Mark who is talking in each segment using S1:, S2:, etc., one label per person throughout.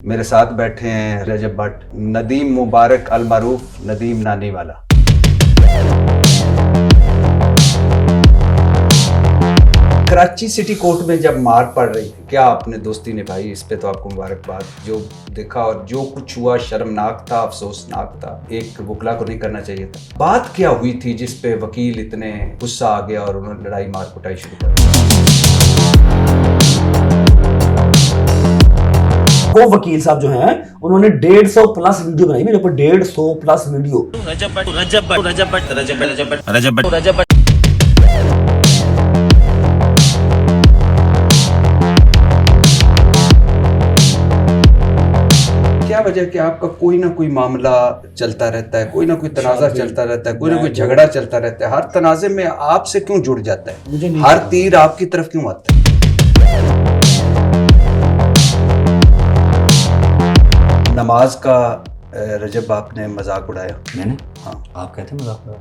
S1: मेरे साथ बैठे हैं रजब भट्ट, नदीम मुबारक अल मारूफ नदीम नानी वाला। कराची सिटी कोर्ट में जब मार पड़ रही थी, क्या आपने दोस्ती निभाई, इस पे तो आपको मुबारकबाद। जो देखा और जो कुछ हुआ शर्मनाक था, अफसोसनाक था, एक वकला को नहीं करना चाहिए था। बात क्या हुई थी जिस पे वकील इतने गुस्सा आ गया और उन्होंने लड़ाई मार कुटाई शुरू कर दी?
S2: वो वकील साहब जो हैं उन्होंने 150 प्लस वीडियो बनाई मेरे ऊपर, 150 प्लस वीडियो। रजब
S1: क्या वजह कि आपका कोई ना कोई मामला चलता रहता है, कोई ना कोई तनाज़ा चलता रहता है, कोई ना कोई झगड़ा चलता रहता है, हर तनाज़े में आपसे क्यों जुड़ जाता है, हर तीर आपकी तरफ क्यों आता है? नमाज का रजब आपने मजाक उड़ाया।
S2: मैंने?
S1: हाँ,
S2: आप कहते हैं मजाक उड़ाया।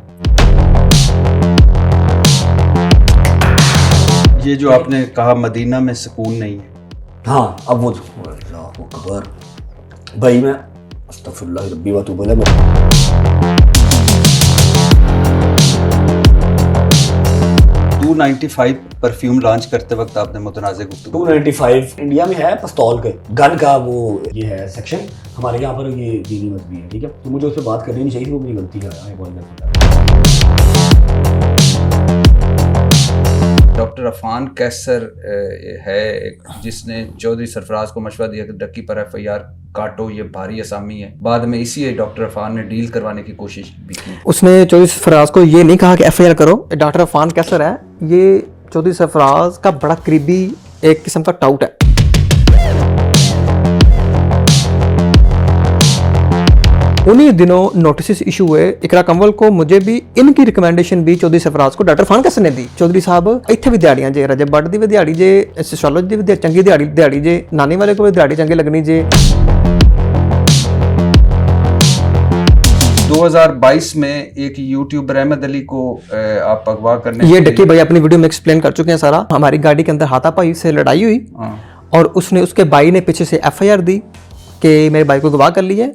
S1: ये जो आपने कहा मदीना में सुकून नहीं है,
S2: हाँ अब वो अल्लाह अकबर भाई, मैं अस्तगफिरुल्लाह रब्बी व तौबा अलैह।
S1: 295 परफ्यूम लॉन्च करते वक्त आपने मुतनाज़े गुफ्तगू।
S2: 295 इंडिया में है पिस्तौल के गन का वो ये है सेक्शन, हमारे यहाँ पर ये दीनी मत भी है, ठीक है। तो मुझे उससे बात करनी नहीं चाहिए, वो मेरी गलती है।
S1: डॉक्टर अफान कैसर है एक, जिसने चौधरी सरफराज को मशवरा दिया कि डक्की पर FIR काटो, ये भारी असामी है। बाद में इसी डॉक्टर अफान ने डील करवाने की कोशिश भी की।
S3: उसने चौधरी सरफराज को ये नहीं कहा कि FIR करो। डॉक्टर अफान कैसर है, ये चौधरी सरफराज का बड़ा करीबी एक किस्म का टाउट है। उन्हीं दिनों नोटिस इशू हुए इकरा कंवल को, मुझे भी इनकी रिकमेंडेशन भी चौधरी सरफराज को डॉक्टर अफान कैसर ने दी। चौधरी साहब इत्थे भी दिहाड़ियां जे, रजब भट्ट दी भी दिहाड़ी जे, सोशियोलॉजी दी भी चंगी दिहाड़ी जे, नानी वाले को भी दिहाड़ी चंगी लगनी जे।
S1: 2022 में एक यूट्यूबर अहमद अली को आप अगवा करने,
S3: ये डक्की भाई अपनी वीडियो में एक्सप्लेन कर चुके हैं सारा। हमारी गाड़ी के अंदर हाथापाई से लड़ाई हुई और उसने उसके भाई ने पीछे से FIR दी कि मेरे भाई को गवाह कर लिया।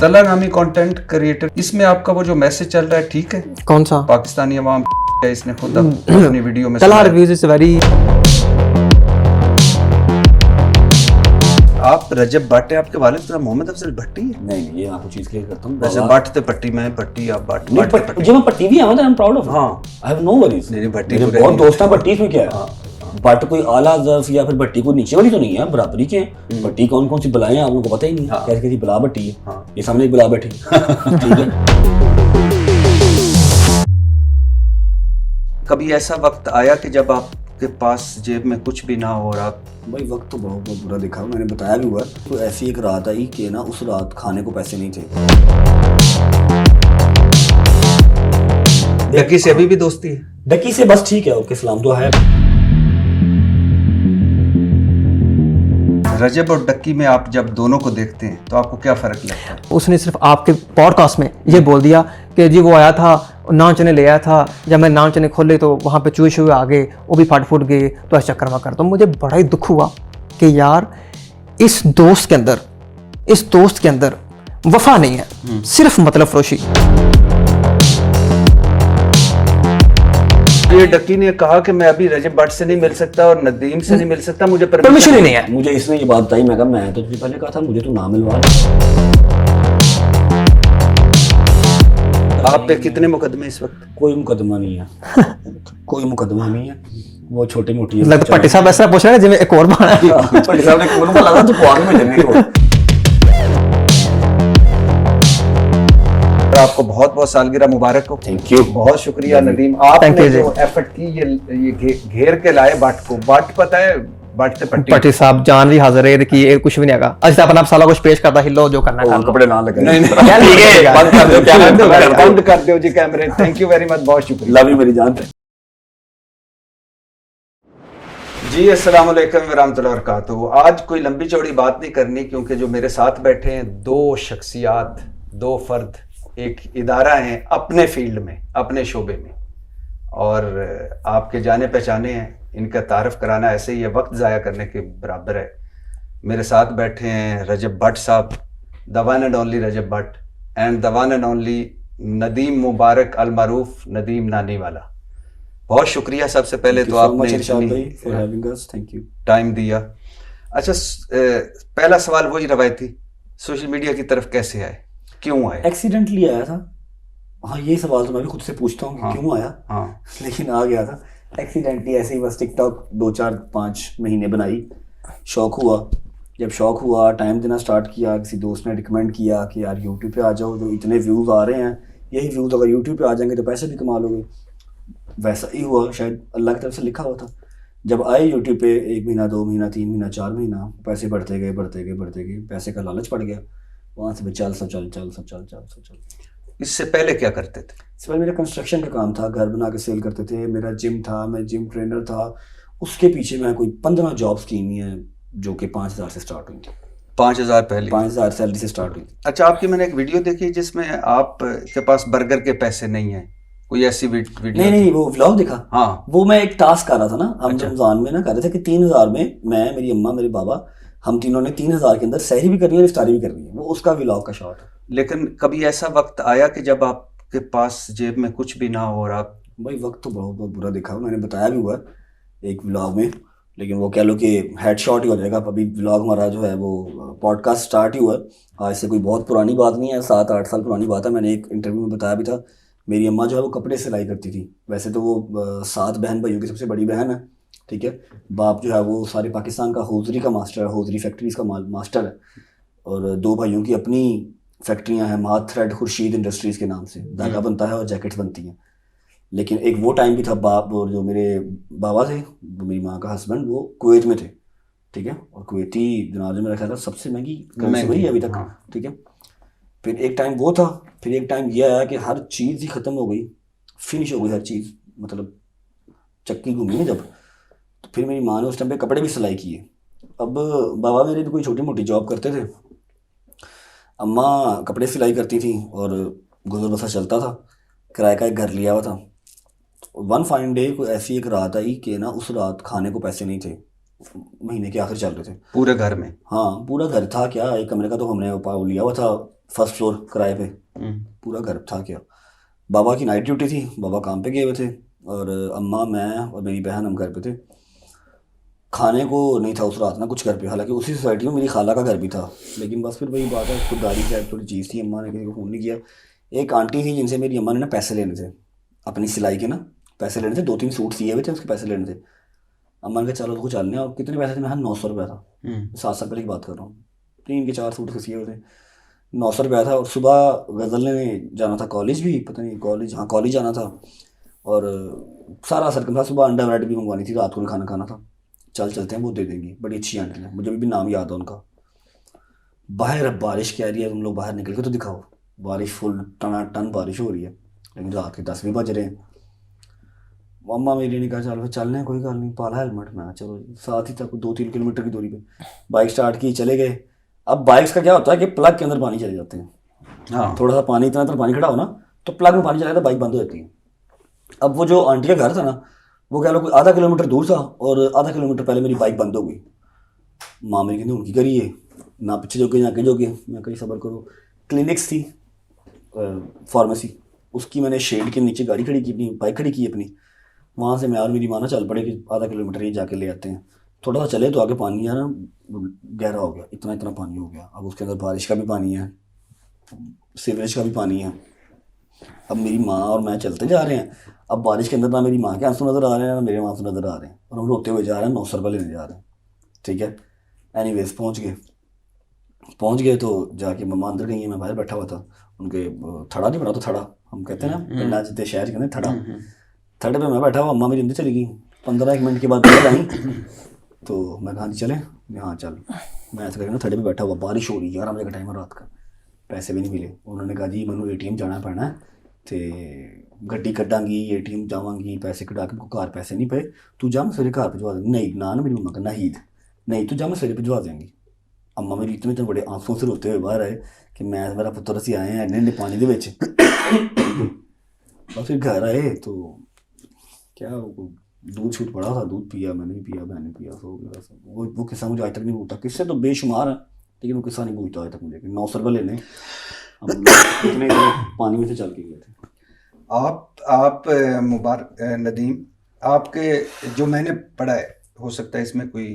S1: तला नामी कंटेंट क्रिएटर, इसमें आपका वो जो मैसेज चल रहा है ठीक है?
S3: कौन सा?
S1: पाकिस्तानी अवाम है, इसने खुद अपनी वीडियो में
S3: तला रिव्यूज इज वेरी।
S1: आप रजब भट्ट है, आपके वालिद तो मोहम्मद अफजल भट्टी है?
S2: नहीं ये आपको चीज क्लियर करता हूँ।
S1: रजब भट्ट तो पट्टी, मैं पट्टी, आप भट्ट।
S2: जो मैं पट्टी भी आई एम प्राउड ऑफ।
S1: हाँ,
S2: आई हैव नो वरीज।
S1: नहीं भट्टी
S2: मेरे बहुत दोस्त हैं भट्टी में। क्या है बट कोई आला ज़र्फ या फिर भट्टी कोई नीचे वाली तो नहीं है, बराबरी के हैं। भट्टी कौन कौन सी बलाएं आप लोगों को पता ही नहीं। कैसी बला भट्टी है, ये सामने एक बला बैठी ठीक है।
S1: कभी ऐसा वक्त आया कि जब आपके पास जेब में कुछ भी ना हो और आप?
S2: भाई वक्त तो बहुत बुरा देखा, मैंने बताया भी हुआ। तो ऐसी एक रात आई कि ना उस रात खाने को पैसे नहीं थे।
S1: डक्की से अभी भी दोस्ती है?
S2: डक्की से बस ठीक है, ओके सलाम दुआ है।
S1: रजब और डक्की में आप जब दोनों को देखते हैं तो आपको क्या फर्क लगता है?
S3: उसने सिर्फ आपके पॉडकास्ट में ये बोल दिया कि जी वो आया था, नान चने ले आया था, जब मैं नान चने खोले तो वहाँ पे चूहे शुए आ गए, वो भी फट फुट गए, तो ऐसा चक्कर वक्कर। तो मुझे बड़ा ही दुख हुआ कि यार इस दोस्त के अंदर वफा नहीं है, सिर्फ मतलब फरोशी।
S1: ये डक्की ने कहा कि मैं अभी रजब भट्ट से नहीं मिल सकता और नदीम से नहीं मिल सकता, मुझे
S3: परमिशन ही नहीं है।
S2: मुझे इसने ये बात बताई, मैं कहा मैं तो तुझे पहले कहा था मुझे तो ना मिलवा।
S1: आप पे कितने मुकदमे इस वक्त?
S2: कोई मुकदमा नहीं है कोई मुकदमा नहीं है, वो छोटी मोटी है।
S3: लगता पट्टी साहब ऐसा पूछ रहे हैं जिसमें एक और बात है।
S2: पट्टी साहब ने कौन बोला था तो पाग में जमे को।
S1: आपको बहुत बहुत सालगिरह मुबारक हो।
S2: थैंक यू,
S1: बहुत शुक्रिया नदीम, आपने जो एफर्ट की, ये घेर के लाए बट को। बट पता है बट से
S3: पट्टी साहब जान भी हाजिर है कि ये कुछ भी नहीं आगा। अच्छा अपन आप साला कुछ पेश करता, हिलो जो करना है।
S2: कपड़े ना लगे।
S1: नहीं
S3: क्या ठीक है,
S1: बंद कर दो, क्या बंद कर दो जी कैमरे। थैंक यू वेरी मच, बहुत शुक्रिया।
S2: लव यू मेरी जान।
S1: जी अस्सलाम वालेकुम व रहमतुल्लाहि व बरकातहू। आज कोई लंबी चौड़ी बात नहीं करनी, क्योंकि जो मेरे साथ बैठे हैं दो शख्सियात, दो फर्द, एक इदारा हैं अपने फील्ड में, अपने शोबे में, और आपके जाने पहचाने हैं। इनका तारफ़ कराना ऐसे ही है, वक्त ज़ाया करने के बराबर है। मेरे साथ बैठे हैं Rajab Bhatt sahab, the one and only Rajab Bhatt, and the one and only Nadeem Mubarak Al Maroof Nadeem Nani वाला। बहुत शुक्रिया सबसे पहले तो आपने इतनी टाइम दिया। अच्छा, पहला सवाल वही रवायती, सोशल मीडिया की तरफ कैसे आए, क्यों आए?
S2: एक्सीडेंटली आया था। हाँ, ये सवाल तो मैं भी खुद से पूछता हूँ,
S1: हाँ,
S2: क्यों आया।
S1: हाँ,
S2: लेकिन आ गया था एक्सीडेंटली, ऐसे ही बस टिकटॉक 2-4-5 महीने बनाई, शौक हुआ। जब शौक हुआ, टाइम देना स्टार्ट किया, किसी दोस्त ने रिकमेंड किया कि यार यूट्यूब पे आ जाओ, जो इतने व्यूज़ आ रहे हैं, यही व्यूज़ अगर यूट्यूब पे आ जाएंगे तो पैसे भी कमा लोगे। वैसा ही हुआ, शायद अल्लाह की तरफ से लिखा हुआ था। जब आए यूट्यूब पे 1 महीना, 2 महीना, 3 महीना, 4 महीना, पैसे बढ़ते गए, पैसे का लालच पड़ गया। वहाँ से चल सब चल।
S1: इससे पहले क्या करते थे?
S2: इससे पहले मेरा कंस्ट्रक्शन का काम था, घर बना के सेल करते थे। मेरा जिम था, मैं जिम ट्रेनर था। उसके पीछे मैं कोई 15 जॉब्स की हुई हैं जो कि 5,000 से स्टार्ट हुई थी।
S1: 5,000 पहले?
S2: 5,000 सैलरी से स्टार्ट हुई।
S1: अच्छा, आपकी मैंने एक वीडियो देखी जिसमें आप के पास बर्गर के पैसे नहीं हैं, कोई ऐसी वीडियो?
S2: नहीं, वो व्लॉग दिखा।
S1: हाँ,
S2: वो मैं एक टास्क कर रहा था ना, हम
S1: अच्छा।
S2: रमजान में ना कर रहे थे कि 3,000 में मैं, मेरी अम्मा, मेरे बाबा, हम तीनों ने 3,000 के अंदर सहरी भी करनी है और इफ्तारी भी करनी है। वो उसका व्लॉग का शॉट है।
S1: लेकिन कभी ऐसा वक्त आया कि जब आपके पास जेब में कुछ भी ना हो और आप?
S2: भाई वक्त तो बहुत बुरा देखा, मैंने बताया भी हुआ एक व्लॉग में, लेकिन वो कह लो कि हेड शॉट ही हो जाएगा। अभी व्लॉग हमारा जो है वो पॉडकास्ट स्टार्ट ही हुआ है, आज से कोई बहुत पुरानी बात नहीं है, 7-8 साल पुरानी बात है। मैंने एक इंटरव्यू में बताया भी था, मेरी अम्मा जो है वो कपड़े सिलाई करती थी। वैसे तो वो 7 बहन भाइयों की सबसे बड़ी बहन है, ठीक है। बाप जो है वो सारे पाकिस्तान का हौजरी का मास्टर है, हौजरी फैक्ट्रीज का मास्टर है, और 2 भाइयों की अपनी फैक्ट्रियाँ हैं, माथ थ्रेड खुर्शीद इंडस्ट्रीज़ के नाम से, धागा बनता है और जैकेट्स बनती हैं। लेकिन एक वो टाइम भी था, बाप और जो मेरे बाबा थे, मेरी माँ का हस्बैंड, वो कुवैत में थे, ठीक है। और कुवैती दिनार जो मेरा ख्याल था सबसे महंगी करेंसी वही है अभी तक, ठीक है। फिर एक टाइम वो था, फिर एक टाइम ये आया कि हर चीज़ ही ख़त्म हो गई, फिनिश हो गई हर चीज़, मतलब चक्की घूमी ना जब, तो फिर मेरी माँ ने उस टाइम पे कपड़े भी सिलाई किए। अब बाबा मेरे भी कोई छोटी मोटी जॉब करते थे, अम्मा कपड़े सिलाई करती थी और गुजर बसर चलता था। किराए का एक घर लिया हुआ था। वन फाइन डे को ऐसी एक रात आई कि ना उस रात खाने को पैसे नहीं थे, महीने के आखिर चल रहे थे
S1: पूरे घर में।
S2: हाँ, पूरा घर था क्या, एक कमरे का तो हमने लिया हुआ था फर्स्ट फ्लोर किराए पे, पूरा घर था क्या। बाबा की नाइट ड्यूटी थी, बाबा काम पे गए हुए थे, और अम्मा, मैं और मेरी बहन हम घर पे थे। खाने को नहीं था उस रात ना कुछ घर पे, हालांकि उसी सोसाइटी में मेरी खाला का घर भी था, लेकिन बस फिर वही बात है, खुददारी की थोड़ी चीज़ थी। अम्मा ने किसी को फ़ोन नहीं किया। एक आंटी थी जिनसे मेरी अम्मा ने ना पैसे लेने थे, अपनी सिलाई के ना पैसे लेने थे, 2-3 सूट सिए हुए थे, उसके पैसे लेने थे। अम्मा ने कहा चलो उसको चलने, और कितने पैसे थे, मैं 900 रुपया था, 7 साल पहले की बात कर रहा हूँ। 3 के 4 सूट उसके सिए हुए थे, 900 रुपया था। और सुबह गज़ल ने जाना था कॉलेज भी, पता नहीं कॉलेज, हाँ कॉलेज जाना था, और सारा सर्कल था। सुबह अंडा ब्रेड भी मंगवानी थी, रात को भी खाना खाना था। चलते हैं, वो दे देंगी, बड़ी अच्छी आंटी है, मुझे भी नाम याद है उनका। बाहर अब बारिश कह रही है, तुम लोग बाहर निकल के तो दिखाओ, बारिश फुल टन बारिश हो रही है, लेकिन रात के 10 भी बज रहे हैं। मम्मा मेरी ने कहा चलो चलने, कोई गल नहीं, पाला हेलमेट। मैं चलो जी, साथ ही तक 2-3 किलोमीटर की दूरी पे बाइक स्टार्ट की, चले गए। अब बाइक्स का क्या होता है कि प्लग के अंदर पानी चले जाते हैं,
S1: हाँ,
S2: थोड़ा सा पानी, इतना तो पानी खड़ा हो ना, तो प्लग में पानी चला जाता है, बाइक बंद हो जाती है। अब वो जो आंटी का घर था ना, वो कह लो कोई आधा किलोमीटर दूर था, और आधा किलोमीटर पहले मेरी बाइक बंद हो गई। माँ मेरी कहती उनकी करिए ना, पीछे जोगे ना आगे जोगे। मैं कहीं सब्र करो। क्लिनिक्स थी, फार्मेसी, उसकी मैंने शेड के नीचे गाड़ी खड़ी की, अपनी बाइक खड़ी की अपनी। वहाँ से मैं और मेरी माँ ना चल पड़े कि आधा किलोमीटर ही जाके ले आते हैं। थोड़ा सा चले तो आगे पानी है ना, गहरा हो गया, इतना पानी हो गया। अब उसके अंदर बारिश का भी पानी है, सीवरेज का भी पानी है। अब मेरी माँ और मैं चलते जा रहे हैं। अब बारिश के अंदर ना मेरी माँ के आंसू नज़र आ रहे हैं, ना मेरे आंसू नज़र आ रहे हैं, और हम रोते हुए जा रहे हैं, 900 रुपये लेने जा रहे हैं, ठीक है। एनीवेज पहुँच गए तो जाके मम्मा अंदर गई है, मैं बाहर बैठा हुआ था। उनके थड़ा नहीं बना, तो थड़ा हम कहते हैं ना, पिंडा जितने शहर के थड़ा, थड़े पे मैं बैठा हुआ, अम्मा मेरी अंदर चली गई। 15-1 मिनट के बाद बाहर आई, तो मैं कहा चले, हाँ चल। मैं ऐसा करके ना थड़े पे बैठा हुआ, बारिश हो रही है, 11 बजे का टाइम है रात का, पैसे भी नहीं मिले। उन्होंने कहा जी मैंने ATM जाना पैना है, तो गड्डी कड्डांगी, ATM जावांगी, पैसे कटा के, घर पैसे नहीं पे, तू जा मैं सवेरे घर भिजवा देंगी। नहीं ना मेरी मम्मा का नाहीद, नहीं तू जा मैं सवेरे भिजवा देंगी। अम्मा मेरी इतने बड़े आंसू से रोते हुए बाहर आए कि मैं मेरा पुत्र असी आए हैं इन्ने पानी दे विच। और फिर घर आए तो क्या दूध छूट पड़ा था, दूध पिया, मैंने भी पिया, बहन ने पिया, सो गया सब। वो किस्सा मुझे आज तक नहीं भूलता। किस्से तो बेशुमार है लेकिन वो किस्सा नहीं भूलता आज तक मुझे कि 900 रुपये लेने हम लोग इतने पानी में से चल के गए थे।
S1: आप मुबारक नदीम, आपके जो मैंने पढ़ा है, हो सकता है इसमें कोई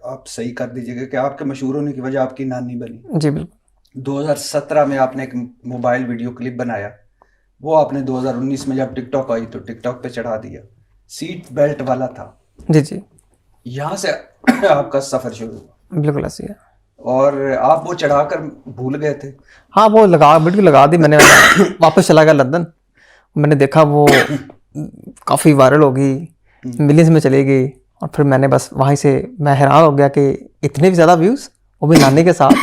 S1: आप सही कर दीजिएगा, कि आपके मशहूर होने की वजह आपकी नानी बनी।
S3: जी बिल्कुल।
S1: 2017 में आपने एक मोबाइल वीडियो क्लिप बनाया, वो आपने 2019 में जब टिकटॉक आई तो टिकटॉक पे चढ़ा दिया, सीट बेल्ट वाला था।
S3: जी जी
S1: यहाँ से आपका सफ़र शुरू हुआ
S3: बिल्कुल ऐसी है।
S1: और आप वो चढ़ाकर भूल गए थे।
S3: हाँ वो बिल्कुल लगा दी मैंने। वापस चला गया लंदन, मैंने देखा वो काफ़ी वायरल हो गई, मिलियंस में चली गई, और फिर मैंने बस वहीं से मैं हैरान हो गया कि इतने भी ज़्यादा व्यूज़, वो भी नानी के साथ।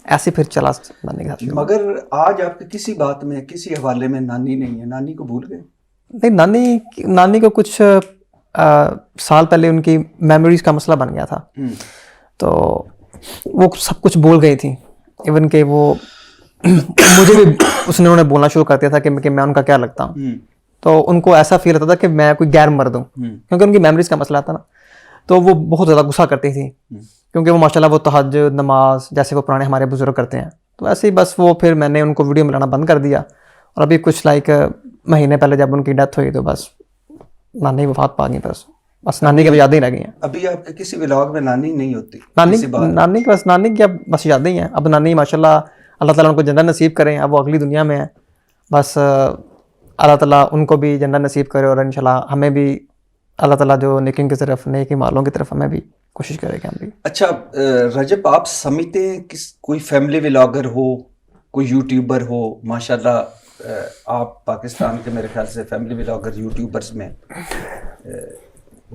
S3: ऐसे फिर चला नानी के साथ।
S1: मगर आज आपके किसी बात में, किसी हवाले में नानी नहीं है, नानी को भूल गए।
S3: नहीं, नानी को कुछ साल पहले उनकी मेमोरीज का मसला बन गया था, तो वो सब कुछ भूल गई थी। इवन के वो मुझे भी उसने उन्होंने बोलना शुरू कर दिया था कि मैं उनका क्या लगता हूँ। तो उनको ऐसा फील होता था कि मैं कोई गैर मर्द हूँ, क्योंकि उनकी मेमोरीज का मसला था ना। तो वो बहुत ज़्यादा गुस्सा करती थी, क्योंकि वो माशाल्लाह वो तहज्जुद नमाज जैसे वो पुराने हमारे बुजुर्ग करते हैं। तो ऐसे ही बस वो फिर मैंने उनको वीडियो मिलाना बंद कर दिया, और अभी कुछ महीने पहले जब उनकी डेथ हुई तो बस नानी वफात पा गई। बस नानी की यादें ही रह गई हैं।
S1: अभी आपके किसी व्लॉग में नानी नहीं होती?
S3: नानी की अब बस यादें ही हैं। अब नानी माशाल्लाह अल्लाह ताला उनको जन्नत नसीब करें, अब वो अगली दुनिया में है। बस अल्लाह ताला उनको भी जन्नत नसीब करे, और इंशाल्लाह हमें भी अल्लाह ताला जो नेकियों की तरफ, नेकी मालों की तरफ हमें भी कोशिश करेगा हम भी।
S1: अच्छा रजब, आप समझते हैं कि कोई फैमिली व्लॉगर हो, कोई यूट्यूबर हो, माशाल्लाह आप पाकिस्तान के मेरे ख्याल से फैमिली व्लॉगर यूट्यूबर्स में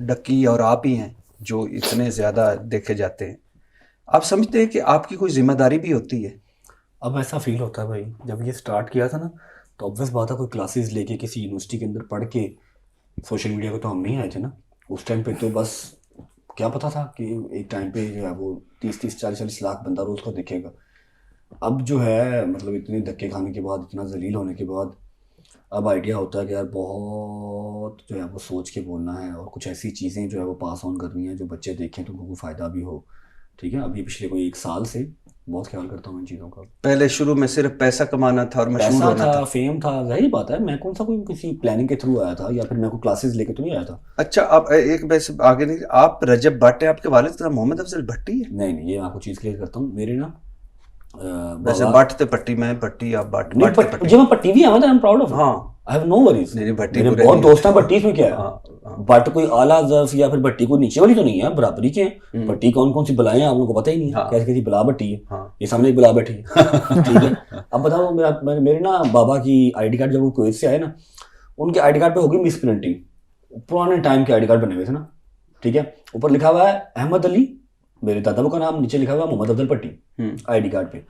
S1: डक्की और आप ही हैं जो इतने ज़्यादा देखे जाते हैं। आप समझते हैं कि आपकी कोई जिम्मेदारी भी होती है?
S2: अब ऐसा फील होता है भाई, जब ये स्टार्ट किया था ना तो ऑब्वियस बात है कोई क्लासेस लेके किसी यूनिवर्सिटी के अंदर पढ़ के सोशल मीडिया को तो हम नहीं आए थे ना उस टाइम पे। तो बस क्या पता था कि एक टाइम पे जो है वो 30-40 लाख बंदा रोज़ को देखेगा। अब जो है मतलब इतने धक्के खाने के बाद, इतना जलील होने के बाद, अब आइडिया होता है कि यार बहुत जो है वो सोच के बोलना है, और कुछ ऐसी चीज़ें जो है वो पास ऑन करनी है जो बच्चे देखें तो उनको फ़ायदा भी हो। ठीक है, अभी पिछले कोई 1 साल से बहुत ख्याल करता हूँ इन चीज़ों का।
S1: पहले शुरू में सिर्फ पैसा कमाना था और मशहूर होना था,
S2: फेम था, जाहिर बात है। मैं कौन सा कोई किसी प्लानिंग के थ्रू आया था, या फिर मैं कोई क्लासेस लेके तो नहीं आया था।
S1: अच्छा, आप एक वैसे आगे नहीं, आप रजब भट्ट है, आपके वालिद का मोहम्मद अफजल भट्टी है?
S2: नहीं, ये आपको चीज़ क्लियर करता हूँ। मेरे ना
S1: वैसे भट्ट ते पट्टी, मैं भट्टी, आप भट्ट
S2: नहीं,
S1: भट्ट
S2: जो मैं पट्टी भी आई एम प्राउड ऑफ।
S1: हाँ,
S2: आई हैव नो वरीज।
S1: नहीं भट्टी
S2: मेरे बहुत दोस्त हैं भट्टी, इसमें क्या है।
S1: हाँ।
S2: बट कोई आला ज़र्फ या फिर भट्टी कोई नीचे वाली तो नहीं है, बराबरी के हैं। भट्टी कौन कौन सी बलाएं हैं आप लोगों को पता ही नहीं है। कैसी कैसी बला भट्टी है, ये सामने एक बला बैठी है। ठीक है, अब बताओ मेरे ना बाबा की आईडी कार्ड जब वो कुवैत से आए ना, उनके आईडी कार्ड पे होगी मिस प्रिंटिंग। पुराने टाइम के आईडी कार्ड बने हुए थे ना, ठीक है, ऊपर लिखा हुआ है अहमद अली, मेरे दादा का नाम, नीचे लिखा हुआ है मोहम्मद अफजल भट्टी आईडी कार्ड पे।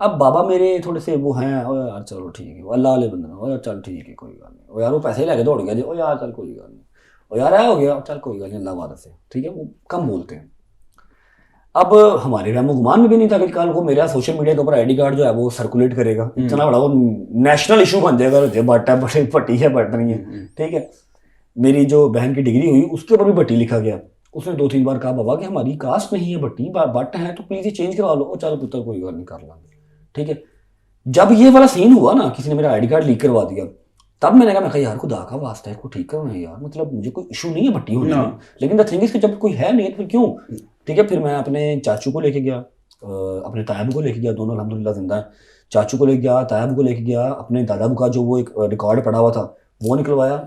S2: अब बाबा मेरे थोड़े से वो हैं, ओ यार चलो ठीक है, अल्लाह वाले बंदे, ओ यार चल ठीक है कोई गल नहीं, ओ यार वो पैसे लेके दौड़ गया जी, ओ यार चल कोई गल नहीं, ओ यार आया हो गया, चल कोई गल नहीं, अल्लाह वादा से। ठीक है, वो कम बोलते हैं। अब हमारे रहमो गुमान में भी नहीं था कि कल को मेरा सोशल मीडिया के ऊपर आईडी कार्ड जो है वो सर्कुलेट करेगा, इतना बड़ा वो नेशनल इशू बन जाएगा, जो बट है बट भट्टी है बट नहीं है। ठीक है, मेरी जो बहन की डिग्री हुई उसके ऊपर भी भट्टी लिखा गया। उसने 2-3 बार कहा बाबा कि हमारी कास्ट नहीं है भट्टी, बट है तो प्लीज ये चेंज करवा लो। ओ चल पुत्र कोई गल नहीं, कर लांगे। ठीक है, जब ये वाला सीन हुआ ना, किसी ने मेरा आईडी कार्ड लीक करवा दिया, तब मैंने कहा यार खुदा का वास्ता है, इसको ठीक करो ना यार, मतलब मुझे कोई इशू नहीं है भट्टी होने में, लेकिन द थिंग इज कि जब कोई है नहीं तो फिर क्यों। ठीक है, फिर मैं अपने चाचू को लेके गया, अपने तायाबू को लेके गया, दोनों अल्हम्दुलिल्लाह जिंदा है। चाचू को लेके गया, तायाबू को लेके गया, अपने दादाबू का जो वो एक रिकॉर्ड पड़ा हुआ था वो निकलवाया,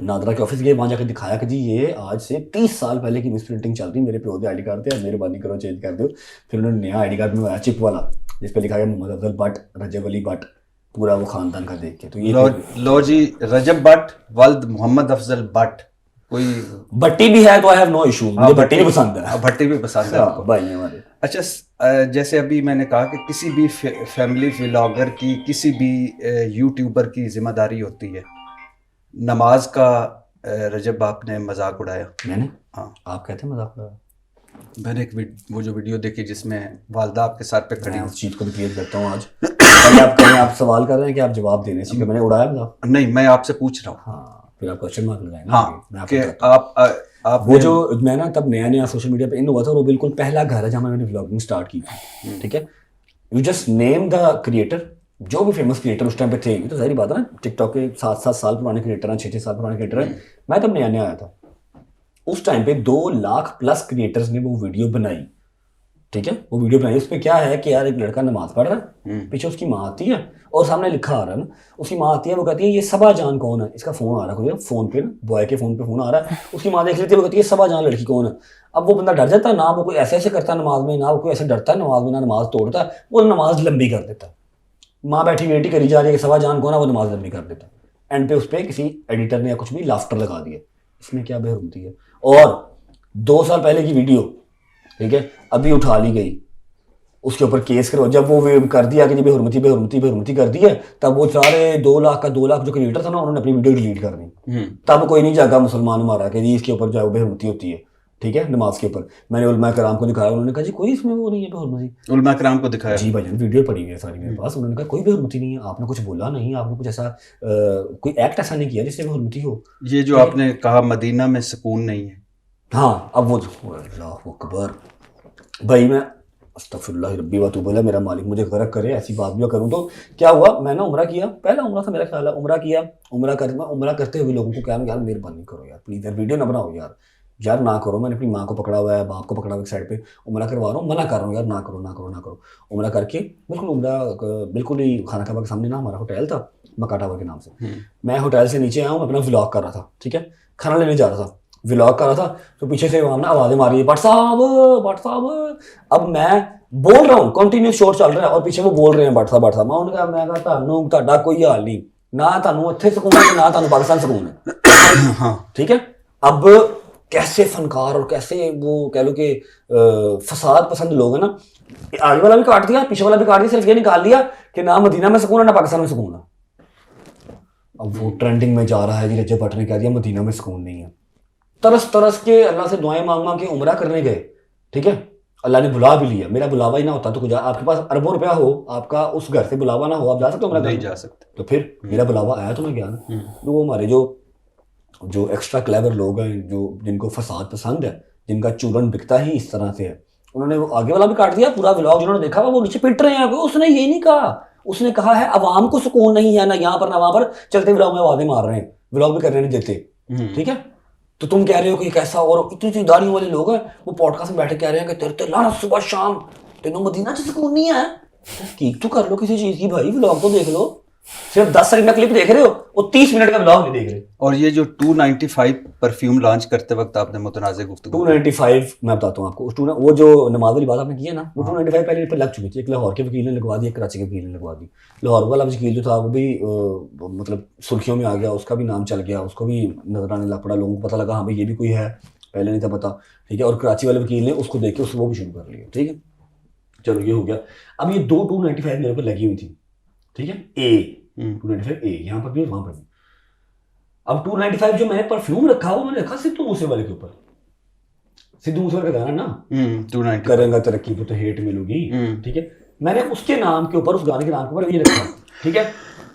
S2: नादरा के ऑफिस गए, वहाँ जाकर दिखाया कि जी ये आज से 30 साल पहले की मिस प्रिंटिंग चल रही, मेरे पे होते आई डी कार्ड थे, मेहरबानी करो चेंज कर दो। फिर उन्होंने नया आई डी कार्ड बनवाया चिप वाला, जिस पे लिखा गया मोहम्मद अफजल भट्ट, रजब अली भट्ट, पूरा वो खानदान का देख के। तो ये
S1: लो जी, रजब भट्ट वल्द मोहम्मद अफजल भट्ट, कोई
S2: भट्टी भी है तो आई हैव नो इशू, मुझे भट्टी भी पसंद है।
S1: भट्टी भी पसंद है आपको?
S2: भाई हमारे।
S1: अच्छा, जैसे अभी मैंने कहा कि किसी भी फैमिली व्लॉगर की, किसी भी यूट्यूबर की जिम्मेदारी होती है। नमाज का रजब आपने मजाक उड़ाया।
S2: मैंने?
S1: हाँ,
S2: आप कहते हैं मजाक उड़ाया?
S1: मैंने एक वो जो वीडियो देखी जिसमें वालदा आपके सर पे खड़ी,
S2: उस चीज़ को भी क्लियर करता हूँ आज। आप सवाल कर रहे हैं कि आप जवाब देने से, मैंने उड़ाया मजाक?
S1: नहीं, मैं आपसे पूछ रहा हूँ।
S2: हाँ, फिर आप क्वेश्चन मार्क लगाएंगे
S1: हाँ
S2: मैं
S1: कि
S2: आपको
S1: आप
S2: वो जो मैं ना तब नया नया सोशल मीडिया पे इन हुआ था, वो बिल्कुल पहला घर है जहाँ मैंने व्लॉगिंग स्टार्ट की थी, ठीक है। You just name the creator, जो भी फेमस क्रिएटर उस टाइम पे थे, ये तो सारी बात है ना, टिकटॉक के 7-7 साल पुराने क्रिएटर हैं, 6-6 साल पुराने क्रिएटर हैं, मैं तब नया नया आया था। उस टाइम पे 2 लाख प्लस क्रिएटर्स ने वो वीडियो बनाई, ठीक है। वो वीडियो बनाई, उसमें क्या है कि यार एक लड़का नमाज पढ़ रहा है, पीछे उसकी माँ आती है और सामने लिखा आ रहा है ना, उसकी माँ आती है, वो कहती है ये सबा जान कौन है, इसका फोन आ रहा है कोई फोन पे ना, बॉय के फोन पे फोन आ रहा है, उसकी माँ देख लेती है, वो कहती है सबा जान लड़की कौन है। अब वो बंदा डर जाता है ना, वो कोई ऐसे ऐसे करता है नमाज में, ना वो कोई ऐसे डरता है नमाज में, ना नमाज तोड़ता है, वो नमाज लंबी कर देता है। माँ बैठी वेट ही करी जा रही है कि सबा जान कौन है, वो नमाज लंबी कर देता है। एंड पे उस पर किसी एडिटर ने या कुछ भी लाफ्टर लगा दिया, इसमें क्या बेहरुमती है। और 2 साल पहले की वीडियो, ठीक है, अभी उठा ली गई, उसके ऊपर केस करो। जब वो कर दिया कि जी बेहुरमती कर दी है, तब वो सारे 2 लाख जो क्रिएटर था ना, उन्होंने अपनी वीडियो डिलीट कर दी। तब कोई नहीं जागा मुसलमान मारा कि जी इसके ऊपर जो है बेहुरमती होती है, ठीक है, नमाज के ऊपर। मैंने उलमा कराम को दिखाया, उन्होंने कहा जी कोई इसमें वो नहीं है बेहुरमती।
S1: उलमा कराम को दिखाया
S2: जी भाई, वीडियो पड़ी हुई है सारी मेरे पास। उन्होंने कहा कोई बेहुरमती नहीं है, आपने कुछ बोला नहीं, आपने कुछ ऐसा कोई एक्ट ऐसा नहीं किया जिससे बेहुरमती हो।
S1: ये जो आपने कहा मदीना में सुकून नहीं है,
S2: हाँ, अब वो अल्लाह अकबर भाई, मैं अस्तगफिरुल्लाह रब्बी व तौबा, मेरा मालिक मुझे गरक करे ऐसी बात भी करूँ तो। क्या हुआ, मैं ना उम्रा किया, पहला उम्रा था मेरा ख्याल है, उम्रा किया, उम्रा करते हुए लोगों को क्या यार मेहरबानी करो यार, प्लीज़ यार वीडियो ना बनाओ यार ना करो। मैंने अपनी माँ को पकड़ा हुआ है, बाप को पकड़ा हुआ है, एक साइड पे उम्रा करवा रहा हूँ, मना कर रहा हूँ यार ना करो। उम्रा करके बिल्कुल उम्रा, बिल्कुल ही खाना काबा के सामने ना हमारा होटल था मक्का टावर के नाम से, मैं होटल से नीचे आया हूँ, अपना व्लॉग कर रहा था, ठीक है, खाना लेने जा रहा था, व्लॉग कर रहा था, तो पीछे से वहां ना आवाजें मारी है, भट्ट साहब। अब मैं बोल रहा हूँ, कंटिन्यूस शोर चल रहा है और पीछे वो बोल रहे हैं भट्ट साहब। मैं कहा ਤੁਹਾਨੂੰ ਤੁਹਾਡਾ कोई हाल नहीं, ना ਤੁਹਾਨੂੰ ਇੱਥੇ ਸਕੂਨ है ना ਤੁਹਾਨੂੰ पाकिस्तान सकून है। ठीक है, अब कैसे फनकार और कैसे वो कह लो कि फसाद पसंद लोग हैं ना, आगे वाला भी काट दिया, पीछे वाला भी काट दिया, सिर्फ ये निकाल लिया कि ना मदीना में सुकून है ना पाकिस्तान में सुकून है। अब वो ट्रेंडिंग में जा रहा है जी, रजब भट्ट ने कह दिया मदीना में सुकून नहीं है। तरस के अल्लाह से दुआएं मांग के उम्रा करने गए, ठीक है, अल्लाह ने बुला भी लिया। मेरा बुलावा ही ना होता तो कुछ, आपके पास अरबों रुपया हो, आपका उस घर से बुलावा ना हो, आप जा सकते हो उम्रा
S1: नहीं
S2: करने?
S1: जा सकते।
S2: तो फिर मेरा बुलावा आया तो मैं गया ना। तो वो हमारे जो एक्स्ट्रा क्लेवर लोग हैं, जो जिनको फसाद पसंद है, जिनका चूरन बिकता ही इस तरह से है, उन्होंने वो आगे वाला भी काट दिया। पूरा व्लॉग जिन्होंने देखा वो नीचे पिट रहे हैं। उसने ये नहीं कहा, उसने कहा है अवाम को सुकून नहीं है ना यहाँ पर ना वहां पर, चलते व्लॉग में आवाजें मार रहे हैं, व्लॉग भी करने नहीं देते, ठीक है। तो तुम कह रहे हो कि कैसा, और इतनी दाढ़ियों वाले लोग हैं वो पॉडकास्ट में बैठे कह रहे हैं कि तेरे लाना सुबह शाम तेनों मदीना च सुकून नहीं है। ठीक तो कर लो किसी चीज की भाई, व्लॉग तो देख लो। सिर्फ 10 सेकंड का क्लिप देख रहे हो, वो 30 मिनट का व्लॉग नहीं देख रहे।
S1: और ये जो 295 परफ्यूम लॉन्च करते वक्त आपने मुतनाज़े गुफ्तगू
S2: 295 मैं बताता हूँ आपको, वो जो नमाज वाली बात आपने की है ना, वो 295 पहले पे लग चुकी थी। एक लाहौर के वकील ने लगवा दी, एक कराची के वकील ने लगवा दी। लाहौर वाला वकील जो था वो भी मतलब सुर्खियों में आ गया, उसका भी नाम चल गया, उसको भी नजर आने लग पड़ा, लोगों को पता लगा हाँ भाई ये भी कोई है, पहले नहीं था पता, ठीक है। और कराची वाले वकील ने उसको देख के उसको वो भी शुरू कर लिया, ठीक है। चलो ये हो गया। अब ये 295 मेरे पर लगी हुई थी, ठीक है, ए 295 ए यहाँ पर भी वहां पर भी। अब 295 जो मैंने परफ्यूम रखा वो मैंने रखा सिद्धू मूसेवाले के ऊपर। सिद्धू मूसेवाले का गाना ना
S1: 295
S2: करेंगा तरक्की पे तो हेट मिलेगी, ठीक है, मैंने उसके नाम के ऊपर, उस गाने के नाम के ऊपर ये रखा, ठीक है।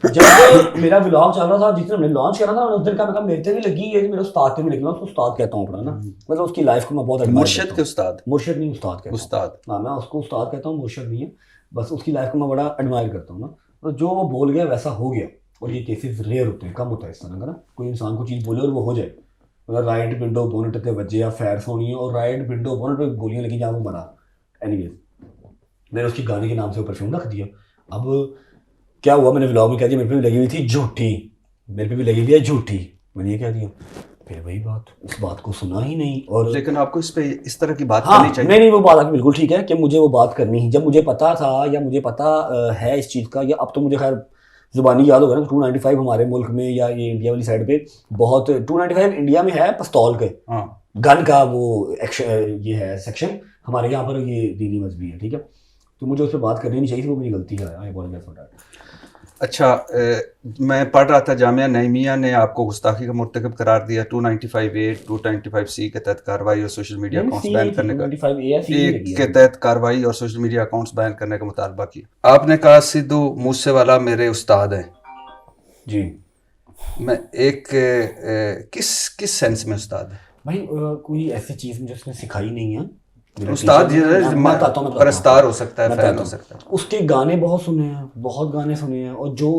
S2: जब मेरा व्लॉग चल रहा था, जिस दिन हमने लॉन्च करा था, उस दिन का मैं कहा मेरे से भी लगी है, मेरे उस्ताद से भी लगी, मैं उसको उस्ताद कहता हूँ अपना ना, मतलब उसकी लाइफ को मैं बहुत
S1: मुर्शिद के उस्ताद,
S2: मुर्शिद नहीं उस्ताद कहता हूँ,
S1: उस्ताद,
S2: हाँ मैं उसको उस्ताद कहता हूँ, मुर्शिद नहीं है, बस उसकी लाइफ को मैं बड़ा एडमायर करता हूँ ना। तो जो वो बोल गया वैसा हो गया, और ये केसेस रेयर होते हैं, कम होता है इस तरह का ना, कोई इंसान को चीज़ बोले और वो हो जाए। मतलब राइट विंडो बोनेट पे बजे या फैर होनी है और राइट विंडो बोनेट पे गोलियां लगी जहाँ वो मरा। एनीवेज मैंने उसकी गाने के नाम से परफ्यूम रख दिया। अब क्या हुआ, मैंने व्लॉग में कह दिया मेरे पे भी लगी हुई थी झूठी, मेरे पे भी लगी हुई है झूठी, मैंने ये कह दिया। फिर वही बात, उस बात को सुना ही नहीं। और
S1: लेकिन आपको इस पे इस तरह की बात
S2: हाँ,
S1: करनी चाहिए।
S2: नहीं वो बात आपकी बिल्कुल ठीक है कि मुझे वो बात करनी ही, जब मुझे पता था या मुझे पता है इस चीज़ का, या अब तो मुझे खैर जुबानी याद होगा ना। 295 हमारे मुल्क में या ये इंडिया वाली साइड पे बहुत, 295 इंडिया में है पिस्तौल के, गन का वो ये है सेक्शन, हमारे यहाँ पर ये दीनी मजहबी है, ठीक है। तो मुझे उस पर बात करनी नहीं चाहिए थी, वो मेरी गलती है, आई अपोलोजाइज फॉर दैट।
S1: अच्छा, मैं पढ़ रहा था जामिया नईमिया ने आपको गुस्ताखी का मुर्तकब करार दिया 295A 295C के तहत कार्रवाई और सोशल मीडिया अकाउंट्स बैन करने का, के तहत कार्रवाई और सोशल मीडिया अकाउंट्स बैन करने का मुतालबा किया। आपने कहा सिद्धू मूसेवाला मेरे उस्ताद हैं
S2: जी,
S1: मैं एक किस सेंस में उस्ताद है?
S2: भाई कोई ऐसी चीज़ मुझे उसने सिखाई नहीं है। मेरा
S1: उस्ताद
S2: टीचर
S1: ये
S2: है, मैं बताता हूँ,
S1: परस्तार हो सकता है,
S2: मैं
S1: फैन
S2: बताता
S1: हो
S2: हूँ।
S1: सकता है।
S2: उसके गाने बहुत सुने हैं, बहुत गाने सुने हैं, और जो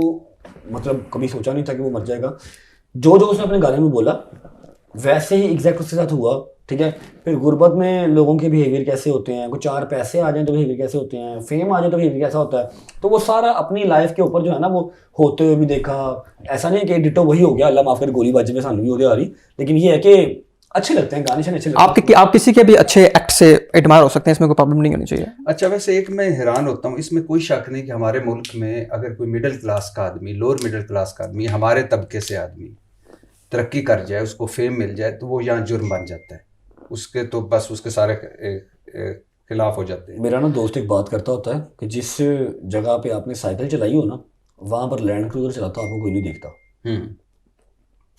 S2: मतलब कभी सोचा नहीं था कि वो मर जाएगा। जो जो उसने अपने गाने में बोला वैसे ही एग्जैक्ट उसके साथ हुआ, ठीक है। फिर गुर्बत में लोगों के बिहेवियर कैसे होते हैं, कुछ 4 पैसे आ जाए तो बिहेवियर कैसे होते हैं, फेम आ जाए तो बिहेवियर कैसा होता है, तो वो सारा अपनी लाइफ के ऊपर जो है ना वो होते हुए भी देखा। ऐसा नहीं कि डिटो वही हो गया, अल्लाह माफ करे गोली बाजी में सानू भी हो आ रही, लेकिन ये है कि अच्छे लगते हैं गाने, अच्छे लगते हैं।
S3: आप किसी के भी अच्छे एक्ट से एडमायर हो सकते हैं, इसमें कोई प्रॉब्लम नहीं होनी चाहिए।
S1: अच्छा, वैसे एक मैं हैरान होता हूँ, इसमें कोई शक नहीं कि हमारे मुल्क में अगर कोई मिडिल क्लास का आदमी, लोअर मिडिल क्लास का आदमी, हमारे तबके से आदमी तरक्की कर जाए, उसको फेम मिल जाए, तो वो यहाँ जुर्म बन जाता है, उसके तो बस उसके सारे खिलाफ हो जाते हैं।
S2: मेरा ना दोस्त एक बात करता होता है कि जिस जगह पे आपने साइकिल चलाई हो ना, वहां पर लैंड क्रूजर चलाता आपको कोई नहीं देखता।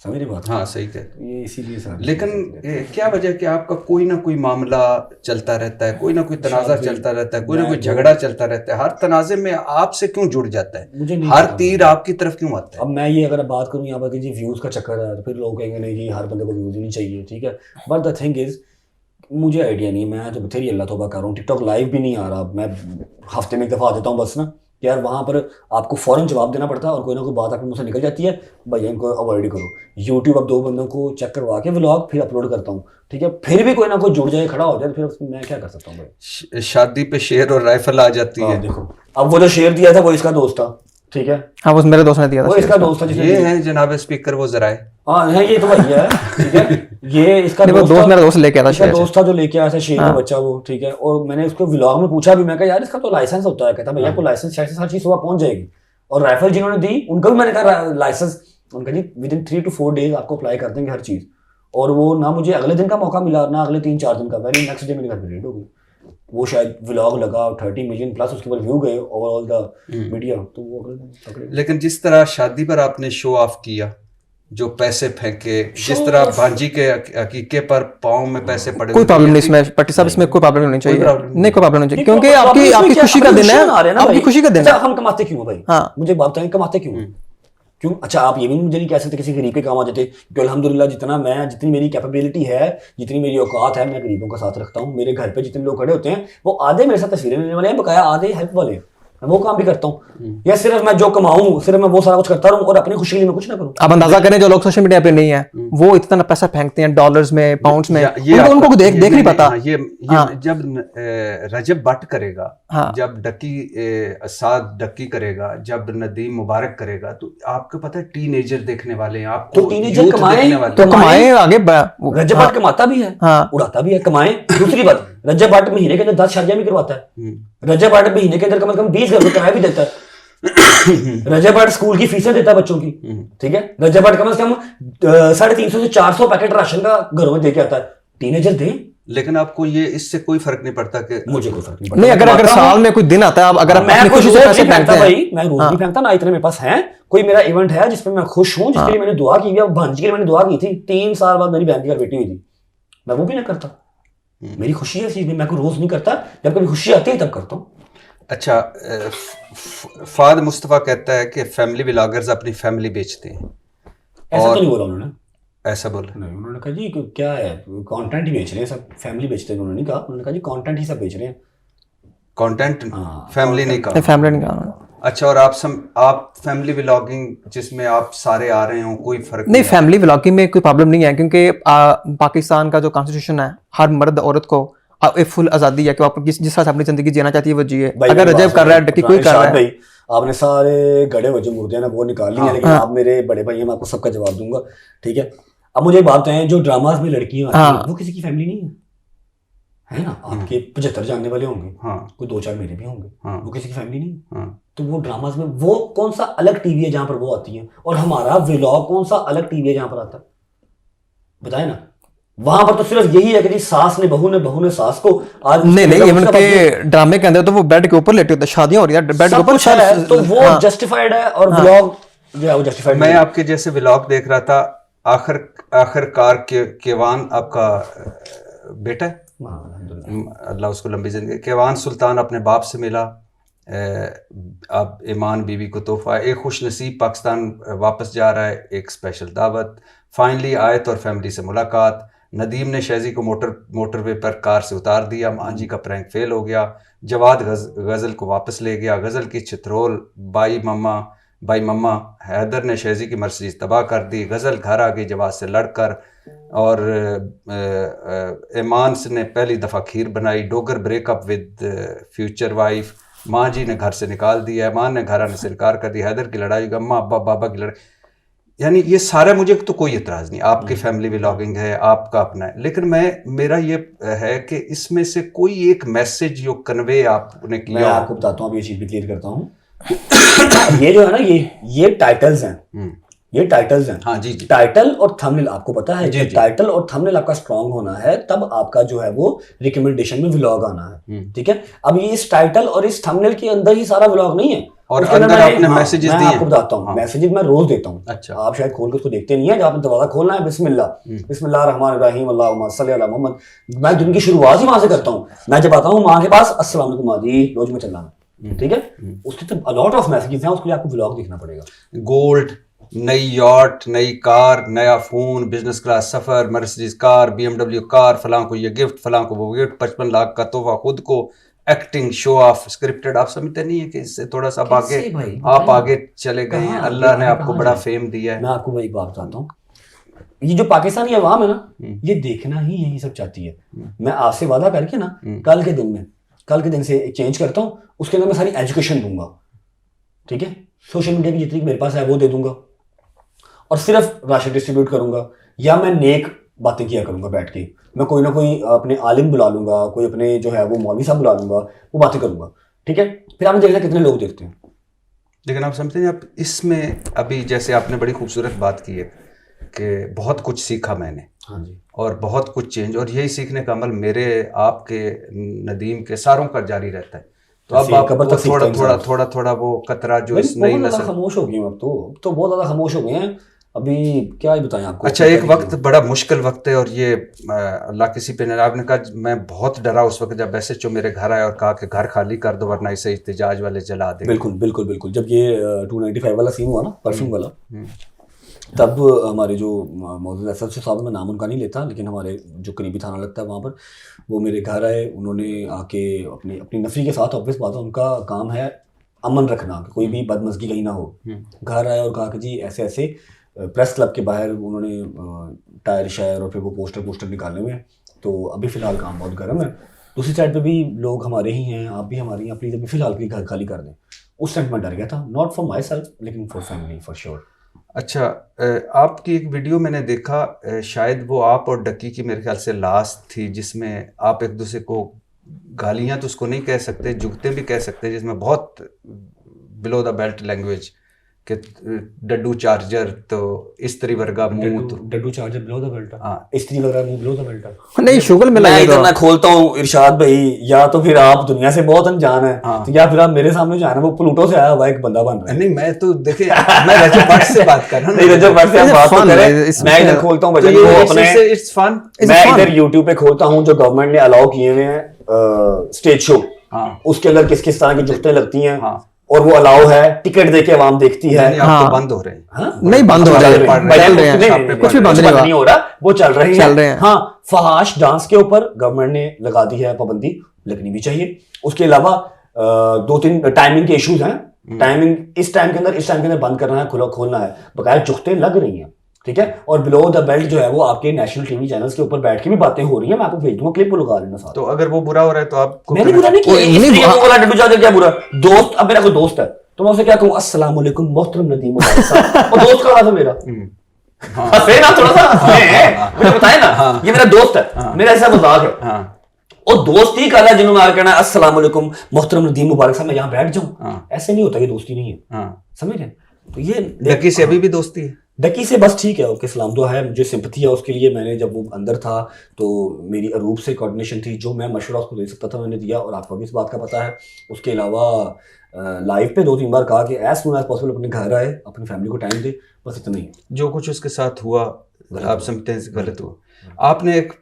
S2: समझ रही बात?
S1: हाँ, सही कहते।
S2: ये इसीलिए सारी
S1: लेकिन क्या वजह कि आपका कोई ना कोई मामला चलता रहता है, कोई ना कोई तनाज़ा चलता रहता है, कोई ना कोई झगड़ा चलता रहता है, हर तनाज़े में आपसे क्यों जुड़ जाता है,
S2: मुझे नहीं
S1: हर
S2: पता।
S1: तीर आपकी तरफ क्यों आता है?
S2: अब मैं ये अगर बात करूं यहाँ पर कि जी व्यूज का चक्कर है, तो फिर लोग कहेंगे नहीं जी हर बंदे को व्यूज ही नहीं चाहिए, ठीक है। बट द थिंग इज मुझे आइडिया नहीं है, मैं तो बथेरी अल्लाह तौबा कर रहा हूँ, टिकटॉक लाइव भी नहीं आ रहा, मैं हफ्ते में एक दफ़ा आ जाता हूँ बस ना, यार वहाँ पर आपको फ़ौरन जवाब देना पड़ता है, और कोई ना कोई बात आपके मुँह से निकल जाती है, भैया इनको अवॉइड करो। यूट्यूब अब 2 बंदों को चेक करवा के व्लॉग फिर अपलोड करता हूँ, ठीक है, फिर भी कोई ना कोई जुड़ जाए, खड़ा हो जाए, फिर मैं क्या कर सकता हूँ भाई।
S1: शादी पे शेर और राइफल आ जाती है।
S2: देखो अब वो जो शेर दिया था वो इसका दोस्त था, ठीक है,
S3: हाँ, वो मेरे दोस्त ने दिया था,
S2: वो इसका दोस्त था जिसने
S1: ये है जनाब स्पीकर वो जराए।
S2: हाँ ये तो वही है, ठीक है, ये इसका
S3: नहीं, वो दोस्त मेरा दोस्त लेके आया था,
S2: इसका
S3: शेर।
S2: दोस्त था जो लेके आया था शेर का बच्चा वो, ठीक है। और मैंने उसको व्लॉग में पूछा भी, मैं कहा यार इसका तो लाइसेंस होता है, कहता भैया को लाइसेंस शायद हर चीज सुबह पहुंच जाएगी। और राइफल जिन्होंने दी उनका भी मैंने कहा लाइसेंस, उनका जी विद इन 3 to 4 days आपको अप्लाई कर देंगे हर चीज। और वो ना मुझे अगले दिन का मौका मिला, ना अगले 3-4 दिन का, वेरी नेक्स्ट डे मेरे घर पे रेड हो गई। वो शायद व्लॉग लगा 30 मिलियन प्लस उसके ऊपर व्यू गए ओवरऑल द मीडिया, तो वो अगले दिन पकड़े।
S1: लेकिन जिस तरह शादी पर आपने शो ऑफ किया, जो पैसे फेंके, जिस तरह भांजी के अकीके पर पाँव में पैसे पड़े,
S3: कोई प्रॉब्लम नहीं इसमें, पट्टी साहब, इसमें कोई प्रॉब्लम नहीं चाहिए, नहीं कोई प्रॉब्लम नहीं चाहिए, क्योंकि आपकी खुशी का दिन है, आपकी खुशी का दिन है।
S2: हम कमाते क्यों भाई?
S3: हाँ,
S2: मुझे बात बताएं कमाते क्यों? क्यों? अच्छा आप ये भी मुझे नहीं कह सकते किसी गरीब के काम आ जाते, क्योंकि अल्हम्दुलिल्लाह जितनी मेरी कैपेबिलिटी है, जितनी मेरी औकात है, मैं गरीबों का साथ रखता हूँ। मेरे घर पे जितने लोग खड़े होते हैं वो आधे मेरे साथ तस्वीरें लेने वाले हैं, बकाया आधे हेल्प वाले हैं, मैं वो काम भी करता हूँ। या सिर्फ मैं जो कमाऊं सिर्फ मैं वो सारा कुछ करता रहूं और अपनी खुशी के लिए मैं कुछ ना करूं?
S3: आप अंदाजा करें जो लोग सोशल मीडिया पे नहीं है, वो इतना पैसा फेंकते हैं डॉलर्स में, पाउंड्स में, उनको देख नहीं पता।
S1: ये जब रजब भट्ट करेगा, जब साद डक्की करेगा, जब नदीम मुबारक करेगा, तो आपको पता है टीनेजर देखने वाले हैं, आपको
S2: तो टीनेजर कमाए
S3: आगे।
S2: रजब भट्ट कमाता भी है, उड़ाता भी है, कमाए। दूसरी बात, रजब भट्ट महीने के अंदर 10 शादियां भी करवाता है। रजब भट्ट महीने के अंदर कम से कम 20 घर को किराया भी देता है। रजब भट्ट स्कूल की फीसें देता है बच्चों की, ठीक है। रजब भट्ट कम से कम 350 से 400 पैकेट राशन का घरों में दे के आता है। टीनेजर दे,
S1: लेकिन आपको ये इससे कोई फर्क नहीं पड़ता कि
S2: मुझे कोई फर्क नहीं पड़ता।
S3: नहीं, अगर साल में कोई दिन आता है, अगर आप
S2: मैं
S3: खुशी से पैसे फेंकते हैं,
S2: भाई मैं रोज नहीं फेंकता ना, इतने मेरे पास हैं। कोई मेरा इवेंट है जिसपे मैं खुश हूं, जिसके लिए मैंने दुआ की है, भांजी के लिए मैंने दुआ की थी, 3 साल बाद मेरी बहन की घर बेटी हुई थी, मैं वो भी नहीं करता। मेरी खुशी है इस चीज में, मैं कोई रोज नहीं करता, जब कभी खुशी आती है तब करता हूँ।
S1: अच्छा, फाद मुस्तफा कहता है कि फैमिली व्लॉगर्स अपनी फैमिली बेचते हैं।
S2: ऐसा तो नहीं बोला उन्होंने,
S1: ऐसा बोला
S2: नहीं, उन्होंने कहा जी क्या है, कंटेंट ही बेच रहे हैं सब, फैमिली बेचते हैं उन्होंने नहीं कहा, उन्होंने कहा जी कंटेंट ही सब बेच रहे हैं,
S1: कंटेंट, फैमिली नहीं कहा,
S3: फैमिली नहीं कहा।
S1: अच्छा, और आप फैमिली व्लॉगिंग जिसमें आप सारे आ रहे हो, कोई फर्क
S3: नहीं, फैमिली व्लॉगिंग में कोई प्रॉब्लम नहीं है, क्योंकि पाकिस्तान का जो कॉन्स्टिट्यूशन है, हर मर्द औरत को एक फुल आजादी है कि आप जिस तरह से अपनी जिंदगी जीना चाहती है वो जिए। अगर रजब कर रहा है, डक्की कोई कर रहा है,
S2: आपने सारे गड़े हुए जो मुर्दे हैं ना वो निकाल लिए, लेकिन आप मेरे बड़े भाई हैं, मैं आपको सबका जवाब दूंगा, ठीक है। अब मुझे बात है, जो ड्रामाज में लड़कियां आती हैं वो किसी की फैमिली नहीं है ना? आपके 75 जानने वाले होंगे, कोई 2-4 मेरे भी होंगे, वो किसी की फैमिली नहीं है। तो वो ड्रामाज में वो कौन सा अलग टीवी है जहां पर वो आती है, और हमारा व्लॉग कौन सा अलग टीवी है जहां पर आता है? बताए ना। वहां पर तो सिर्फ यही है कि जी सास ने बहू ने सास को आज
S3: नहीं, इवन के ड्रामे के अंदर तो वो बेड के ऊपर लेटे होते हैं, शादियां हो रही है बेड के ऊपर,
S2: तो वो जस्टिफाइड है, और व्लॉग जो है वो जस्टिफाइड।
S1: मैं आपके जैसे व्लॉग देख रहा था, आखिरकार केवान आपका बेटा है, अल्लाह उसको लंबी जिंदगी, केवान सुल्तान अपने बाप से मिला, अब ईमान बीवी को तोहफा, एक खुश नसीब पाकिस्तान वापस जा रहा है, एक स्पेशल दावत, फाइनली आयत और फैमिली से मुलाकात, नदीम ने शहजी को मोटरवे पर कार से उतार दिया, मांझी का प्रैंक फेल हो गया, जवाद गज़ल को वापस ले गया, गज़ल की चित्रोल, बाई मम्मा, हैदर ने शहजी की मर्सिडीज तबाह कर दी, गज़ल घर आ गई जवाद से लड़कर, और ईमान ने पहली दफ़ा खीर बनाई, Dogar breakup with future wife, माँ जी ने घर से निकाल दिया, ईमान ने घर आने से इनकार कर दिया, हैदर की लड़ाई, अम्मा अब्बा बाबा की लड़ाई, यानी ये सारा, मुझे तो कोई इतराज़ नहीं, आपकी फैमिली व्लॉगिंग है, आपका अपना है, लेकिन मेरा ये है कि इसमें से कोई एक मैसेज जो कन्वे आपने किया।
S2: मैं आपको बताता हूँ, अब ये चीज़ भी क्लियर करता हूँ। ये जो है ना, ये टाइटल्स हैं, ये टाइटल्स हैं।
S1: हाँ जी जी।
S2: टाइटल और थंबनेल, आपको पता है कि टाइटल और थंबनेल आपका स्ट्रांग होना है, तब आपका जो है वो रिकमेंडेशन में व्लॉग आना है, ठीक है। अब ये इस टाइटल और इस थंबनेल के अंदर ही सारा व्लॉग नहीं है,
S1: और अंदर आपने मैसेजेस दिए।
S2: मैं आपको बताता हूँ, मैसेजेस मैं रोज देता हूँ।
S1: अच्छा।
S2: आप शायद खोल के उसको देखते नहीं है, जब आपने दरवाजा खोलना है बिस्मिल्लाहिर्रहमानिर्रहीम अल्लाहुम्मा सल्ली अला मोहम्मद, मैं दिन की शुरुआत ही वहां से करता हूँ। मैं जब आता हूँ माँ के पास, अस्सलाम वालेकुम माँ जी, रोज में चलना है, ठीक है। उसके तो अलॉट ऑफ मैसेजेस हैं, उसके लिए आपको व्लॉग देखना पड़ेगा।
S1: गोल्ड, नई यॉट, नई कार, नया फोन, बिजनेस क्लास सफर, मर्सिडीज कार, BMW कार, फलां को ये गिफ्ट, फलां को वो गिफ्ट, 55 लाख का तोहफा खुद को, एक्टिंग, शो ऑफ, स्क्रिप्टेड। आप समझते नहीं है कि इससे थोड़ा सा आप आगे चले गए हैं, अल्लाह ने आपको बड़ा फेम दिया है।
S2: मैं आपको वही बात बताता हूँ, ये जो पाकिस्तानी अवाम है ना, ये देखना ही यही सब चाहती है। मैं आपसे वादा करके ना कल के दिन से चेंज करता हूँ, उसके अंदर मैं सारी एजुकेशन दूंगा, ठीक है। सोशल मीडिया की जितनी मेरे पास है वो दे दूंगा, और सिर्फ राशन डिस्ट्रीब्यूट करूंगा, या मैं नेक बातें किया करूंगा बैठ के। मैं कोई ना कोई अपने आलिम बुला लूंगा, कोई अपने जो है वो मौलवी साहब बुला लूंगा, वो बातें करूंगा, ठीक है। फिर आपने देखना कितने लोग देखते हैं।
S1: लेकिन आप समझते हैं, आप इसमें अभी जैसे आपने बड़ी खूबसूरत बात की है कि बहुत कुछ सीखा मैंने,
S2: हाँ जी,
S1: और बहुत कुछ चेंज, और यही सीखने का अमल मेरे, आपके, नदीम के सारों का जारी रहता है। तो अब आप थोड़ा वो कतरा जो इस नई नस्ल,
S2: खामोश हो गई हूँ, अब तो बहुत ज्यादा खामोश हो गए हैं। अभी क्या ही बताएं आपको।
S1: अच्छा, एक वक्त बड़ा मुश्किल वक्त है, और ये अल्लाह किसी पे नहीं, आपने कहा मैं बहुत डरा उस वक्त जब SHO मेरे घर आया और कहा कि घर खाली कर दो वरना इसे एहतजाज वाले जला देंगे।
S2: बिल्कुल जब ये 295 वाला सीन हुआ ना, परफ्यूम वाला, तब हमारे जो मौजूद SHO साहब, मैं नाम उनका नहीं लेता, लेकिन हमारे जो करीबी थाना लगता है वहाँ पर, वो मेरे घर आए। उन्होंने आके अपनी नफरी के साथ, ऑब्वियस बात है, उनका काम है अमन रखना, कोई भी बदमज़गी कहीं ना हो। घर आए और कहा कि जी ऐसे ऐसे प्रेस क्लब के बाहर उन्होंने टायर शायर और फिर वो पोस्टर निकाले हुए हैं, तो अभी फ़िलहाल काम बहुत गर्म है। दूसरी साइड पे भी लोग हमारे ही हैं, आप भी हमारे हैं, प्लीज़ अभी फ़िलहाल के घर खाली कर दें। उस टाइम मैं डर गया था, नॉट फॉर माई सेल्फ लेकिन फॉर फैमिली फॉर श्योर।
S1: अच्छा, आपकी एक वीडियो मैंने देखा, शायद वो आप और डक्की की मेरे ख्याल से लास्ट थी, जिसमें आप एक दूसरे को गालियाँ तो उसको नहीं कह सकते, जुगते भी कह सकते, जिसमें बहुत बिलो द बेल्ट लैंग्वेज कि डड्डू चार्जर, तो स्त्री वर्गा मुंह, तो
S2: डड्डू चार्जर बिलो द बेल्ट,
S1: हाँ,
S2: स्त्री वर्गा मुंह बिलो द बेल्ट।
S3: नहीं, शुगल में
S2: मैं इधर ना खोलता हूँ इरशाद भाई, या तो फिर आप दुनिया से बहुत अनजान है, तो या फिर आप मेरे सामने जो है ना वो प्लूटो से आया हुआ एक बंदा बन रहा है।
S1: नहीं, मैं तो देखिए, मैं रजब भट्ट से बात कर रहा हूँ,
S2: रजब भट्ट से आप बात तो करें। मैं इधर खोलता हूँ भजन को अपने, मैं इधर यूट्यूब पे खोलता हूँ जो गवर्नमेंट ने अलाउ किए हुए हैं स्टेज शो, उसके अंदर किस किस तरह की जुगतें लगती हैं, और वो अलाउ है, टिकट देके आवाम देखती है।
S1: हाँ, तो बंद हो रहे हैं,
S3: नहीं बंद हो रहे हैं, कुछ भी बंद
S2: नहीं हो रहा, वो चल रहे हैं। हाँ, फहाश डांस के ऊपर गवर्नमेंट ने लगा दी है पाबंदी, लगनी भी चाहिए। उसके अलावा 2-3 टाइमिंग के इश्यूज हैं, टाइमिंग इस टाइम के अंदर बंद करना है, खोलना है, बकायदा जुगतें लग रही हैं, ठीक है। और बिलो द बेल्ट जो है वो आपके नेशनल टीवी चैनल्स के ऊपर बैठ के भी बातें हो रही हैं, मैं आपको भेज दूंगा, क्लिप लगा लेना साथ।
S1: तो अगर वो बुरा हो रहा है तो आपको,
S2: मैंने बुरा नहीं किया, बोला डड्डू चार्जर क्या बुरा दोस्त, अब मेरा कोई दोस्त है तो मैं उसे क्या कहूँ, अस्सलाम वालेकुम मोहतरम नदीम मुबारक साहब, और दोस्त का था मेरा, हंसे ना थोड़ा सा, मुझे बताए ना, ये मेरा दोस्त है, मेरा ऐसा मजाक है, और दोस्त ही काला जिन्होंने आकर कहना अस्सलाम वालेकुम मोहतरम नदीम मुबारक साहब, मैं यहाँ बैठ जाऊँ, ऐसे नहीं होता, ये दोस्ती नहीं है, समझ रहे हैं। तो ये
S1: डक्की से अभी भी दोस्ती है?
S2: डक्की से बस ठीक है, ओके, सलाम दुआ है, मुझे सिंपथी है उसके लिए। मैंने जब वो अंदर था तो मेरी अरूप से कोऑर्डिनेशन थी, जो मैं मशवरा उसको दे सकता था मैंने दिया, और आपको भी इस बात का पता है। उसके अलावा लाइव पे 2-3 बार कहा कि एज सून एज पॉसिबल अपने घर आए, अपनी फैमिली को टाइम दे, बस इतना ही।
S1: जो कुछ उसके साथ हुआ आप समझते हैं गलत हुआ। आपने एक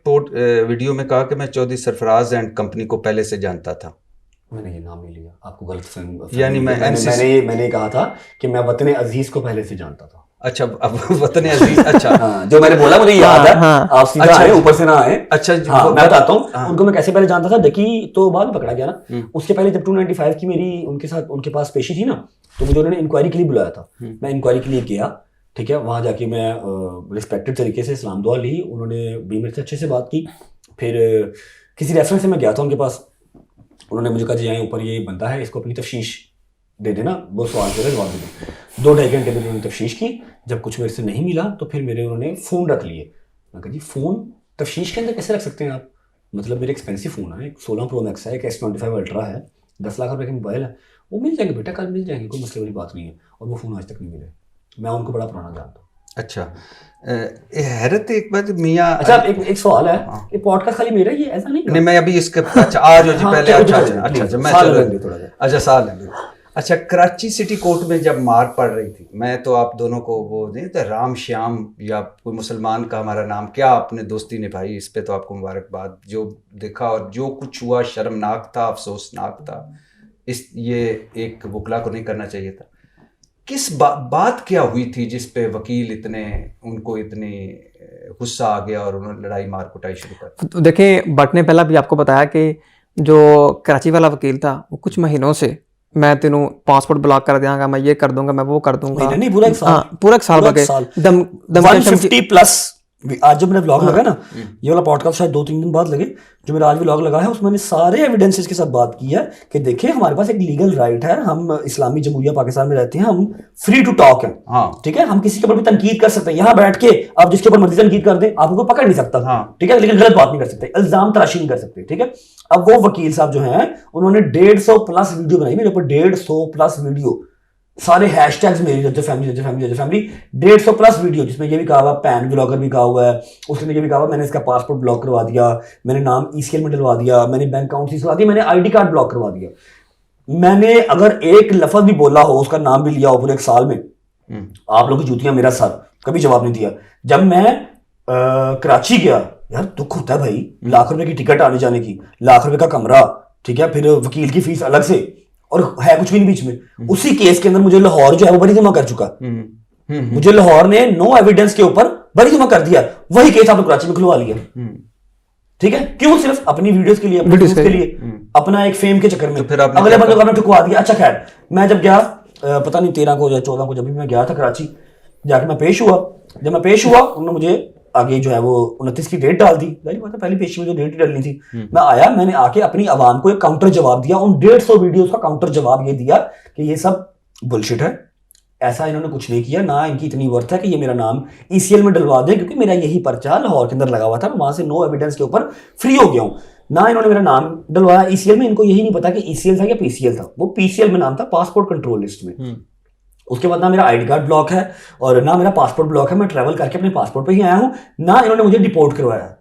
S1: वीडियो में कहा कि मैं चौधरी सरफराज एंड कंपनी को पहले से जानता था,
S2: मैंने ये नाम नहीं लिया, आपको गलत फहमी।
S1: यानी
S2: मैंने कहा था कि मैं वतन अजीज को पहले से जानता था।
S1: अच्छा, अब वतन अजीज, अच्छा
S2: हाँ, जो मैंने बोला मुझे याद है। आप सीधा
S1: अच्छा,
S2: आए, ऊपर से ना आए।
S1: अच्छा,
S2: हाँ, मैं बताता हूँ उनको मैं कैसे पहले जानता था। डकी तो बाद में पकड़ा गया ना, उसके पहले जब 295 की मेरी उनके पास पेशी थी ना, तो मुझे उन्होंने इंक्वायरी के लिए बुलाया था। मैं इंक्वायरी के लिए गया, ठीक है। वहां जाके मैं रिस्पेक्टेड तरीके से इस्लाम दुआ ली, उन्होंने भी मेरे से अच्छे से बात की। फिर किसी रेफरेंस से मैं गया था उनके पास, उन्होंने मुझे कहा जी यहाँ ऊपर ये बनता है, इसको अपनी तफ्शीश दे देना, वो सवाल करे जवाब दे दें। 2-2.5 घंटे में उन्होंने तफ्शीश की। जब कुछ मेरे से नहीं मिला तो फिर मेरे उन्होंने फ़ोन रख लिए। मैं कहा जी फ़ोन तफ्शीश के अंदर कैसे रख सकते हैं आप? मतलब मेरे एक्सपेंसिव फ़ोन है, एक 16 प्रो मैक्स है, एक S25 अल्ट्रा है, 10 लाख रुपए का मोबाइल है। वो मिल जाएंगे बेटा, कल मिल जाएंगे, कोई मसले वाली बात नहीं है। और वो फ़ोन आज तक नहीं मिले। मैं उनको बड़ा पुराना जानता हूँ।
S1: अच्छा, हैरत एक बात मियाँ।
S2: अच्छा, एक सवाल है कि पॉडकास्ट खाली मेरा ही है, ऐसा नहीं
S1: मैं अभी इसके अच्छा आ जाओ जी पहले। अच्छा मैं अच्छा साल लेंगे। अच्छा, कराची सिटी कोर्ट में जब मार पड़ रही थी, मैं तो आप दोनों को वो नहीं तो राम श्याम या कोई मुसलमान का हमारा नाम, क्या आपने दोस्ती निभाई, इस पे तो आपको मुबारकबाद। जो देखा और जो कुछ हुआ शर्मनाक था, अफसोसनाक था। ये एक वकला को नहीं करना चाहिए था। किस बात क्या हुई थी जिस पे वकील उनको इतनी गुस्सा आ गया और उन्होंने लड़ाई मार कुटाई शुरू कर?
S3: तो देखिए, बट ने पहला भी आपको बताया कि जो कराची वाला वकील था वो कुछ महीनों से मैं तेनों पासपोर्ट ब्लॉक कर दियांगा, मैं ये कर दूंगा, मैं वो कर दूंगा।
S2: नहीं, पूरा एक साल।
S3: हाँ, पूरा एक साल बगे
S2: 150+ आज जब मेरा व्लॉग लगा ना, ये वाला पॉडकास्ट शायद 2-3 दिन बाद लगे, जो मेरा आज व्लॉग लगा है उसमें मैंने सारे एविडेंसेस के साथ बात की है कि देखिए हमारे पास एक लीगल राइट है, हम इस्लामी जमहूरिया पाकिस्तान में रहते हैं, हम फ्री टू टॉक हैं। हाँ, ठीक है, हम किसी के ऊपर भी तनकीद कर सकते हैं, यहाँ बैठ के आप जिसके ऊपर मर्जी तनकीद कर दें, आपको पकड़ नहीं सकता। हाँ, ठीक है, लेकिन गलत बात नहीं कर सकते, इल्जाम तराशी नहीं कर सकते। ठीक है, अब वो वकील साहब जो हैं उन्होंने 150+ वीडियो बनाई मेरे ऊपर, 150+ वीडियो, सारे हैशटैग्स मेरी जज फैमिली 150+ वीडियो, जिसमें ये भी कहा हुआ पैन ब्लॉगर भी कहा हुआ है, उसने ये भी कहा हुआ मैंने इसका पासपोर्ट ब्लॉक करवा दिया, मैंने नाम ECL में डलवा दिया, मैंने बैंक अकाउंट से दिया, मैंने ID कार्ड ब्लॉक करवा दिया। मैंने अगर एक लफ्ज भी बोला हो, उसका नाम भी लिया हो पूरे एक साल में, आप लोग की जूतियां मेरा सर, कभी जवाब नहीं दिया। जब मैं कराची गया, यार दुख होता है भाई, लाख रुपए की टिकट आने जाने की, लाख रुपए का कमरा, ठीक है, फिर वकील की फीस अलग से, और है कुछ भी नहीं बीच में। उसी केस के अंदर मुझे लाहौर जो है वो बरी जमा कर चुका। मुझे लाहौर ने नो एविडेंस के ऊपर बरी जमा कर दिया, वही केस आपने कराची में खुलवा लिया। ठीक है, क्यों? सिर्फ अपनी वीडियोस के लिए, अपने व्यूज के लिए, अपना एक फेम के चक्कर में। तो अगले बंदे को आपने ठुकवा दिया। अच्छा खैर, मैं जब गया पता नहीं 13 को या 14 को, जब भी मैं गया था कराची, जाके मैं पेश हुआ। जब मैं पेश हुआ उन्होंने मुझे आगे जो है वो 29 की डेट डाल दी। पहली पेशी में जो डेट डालनी थी, मैं आया, मैंने आके अपनी आवाम को एक काउंटर जवाब दिया, उन 150 वीडियोस का काउंटर जवाब ये दिया कि ये सब बुलशिट है, ऐसा इन्होंने कुछ नहीं किया, ना इनकी इतनी वर्थ है कि ये मेरा नाम ECL में डलवा दे, क्योंकि मेरा यही पर्चा लाहौर के अंदर लगा हुआ था, मैं वहां से नो एविडेंस के ऊपर फ्री हो गया हूं। ना इन्होंने मेरा नाम डलवाया ECL में, इनको यही नहीं पता कि ECL था या PCL था, वो PCL में नाम था, पासपोर्ट कंट्रोल लिस्ट में। उसके बाद ना मेरा ID कार्ड ब्लॉक है और ना मेरा पासपोर्ट ब्लॉक है, मैं ट्रैवल करके अपने पासपोर्ट पे ही आया हूं, ना इन्होंने मुझे डिपोर्ट करवाया।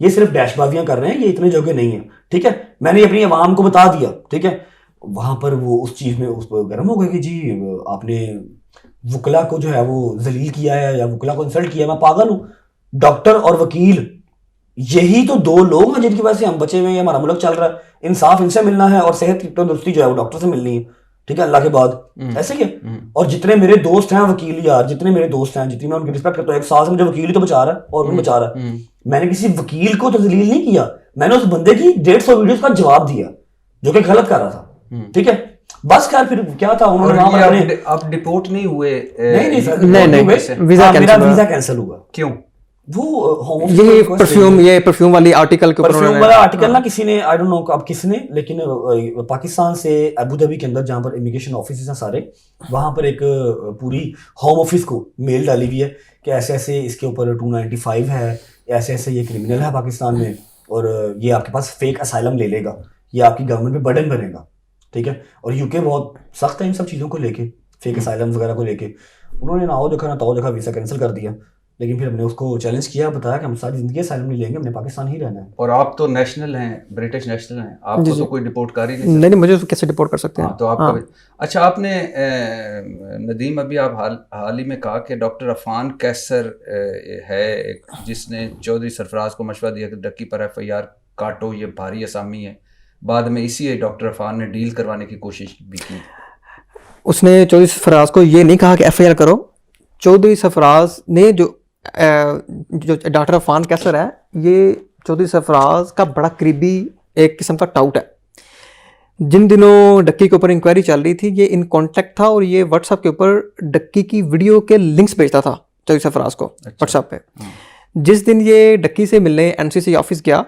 S2: ये सिर्फ डैशबाजियां कर रहे हैं, ये इतने जगह नहीं है। ठीक है, मैंने अपनी आवाम को बता दिया। ठीक है, वहां पर वो उस चीज में उस पर गर्म हो गए कि जी आपने वकला को जो है वो जलील किया है या वकला को इंसल्ट किया। मैं पागल हूं? डॉक्टर और वकील यही तो 2 लोग हैं जिनकी वजह से हम बचे हुए हैं, हमारा मुल्क चल रहा है। इंसाफ इनसे मिलना है और सेहत की तंदुरुस्ती जो है वो डॉक्टर से मिलनी है। ठीक है, अल्लाह के बाद ऐसे क्या। और जितने मेरे दोस्त हैं वकील, यार जितने मेरे दोस्त हैं, जितनी मैं उनकी रिस्पेक्ट करता हूँ, 1 साल से मुझे वकील ही तो बचा रहा है और भी बचा रहा है। मैंने किसी वकील को तो जलील नहीं किया, मैंने उस बंदे की 150 वीडियोस का जवाब दिया जो कि गलत कर रहा था। ठीक है, बस खैर फिर क्या था, उन्होंने
S1: आप डिपोर्ट नहीं हुए?
S3: नहीं,
S2: मेरा वीजा कैंसिल हुआ।
S1: क्यों?
S2: वो
S3: ये परफ्यूम वाली आर्टिकल के
S2: परफ्यूम वाला आर्टिकल ना किसी ने, आई डोंट नो अब किसने, लेकिन पाकिस्तान से अबू धाबी के अंदर जहां पर इमिग्रेशन ऑफिस हैं सारे, वहां पर एक पूरी होम ऑफिस को मेल डाली हुई है कि ऐसे ऐसे इसके ऊपर 295 है, ऐसे ऐसे ये क्रिमिनल है पाकिस्तान में और ये आपके पास फेक असाइलम ले लेगा, ये आपकी गवर्नमेंट पे बर्डन बनेगा। ठीक है, और यूके बहुत सख्त है इन सब चीज़ों को लेके, फेक असाइलम वगैरह को लेके। उन्होंने ना हो देखा ना तो देखा वीज़ा कैंसिल कर दिया, लेकिन फिर हमने उसको चैलेंज किया, बताया कि हम सारी जिंदगी असाइलम नहीं लेंगे, हमने पाकिस्तान ही रहना है।
S1: और आप तो नेशनल हैं, ब्रिटिश नेशनल हैं, आपको तो कोई डिपोर्ट कर ही नहीं।
S3: नहीं, मुझे कैसे डिपोर्ट कर सकते हैं?
S1: तो आपका अच्छा, आपने नदीम अभी आप हाल ही में कहा कि डॉक्टर अफान कैसर है एक, जिसने चौधरी सरफराज को मशवरा दिया कि डक्की पर FIR काटो, ये भारी असामी है। बाद में इसी डॉक्टर अफान ने डील करवाने की कोशिश भी की।
S3: उसने चौधरी सरफराज को ये नहीं कहा कि एफआईआर करो। चौधरी सरफराज ने जो डॉक्टर अफान कैसर है, ये चौधरी सरफराज का बड़ा करीबी एक किस्म का टाउट है। जिन दिनों डक्की के ऊपर इंक्वायरी चल रही थी, ये इन कांटेक्ट था और ये व्हाट्सएप के ऊपर डक्की की वीडियो के लिंक्स भेजता था चौधरी सरफराज को व्हाट्सएप पे। जिस दिन ये डक्की से मिलने एनसीसी ऑफिस गया,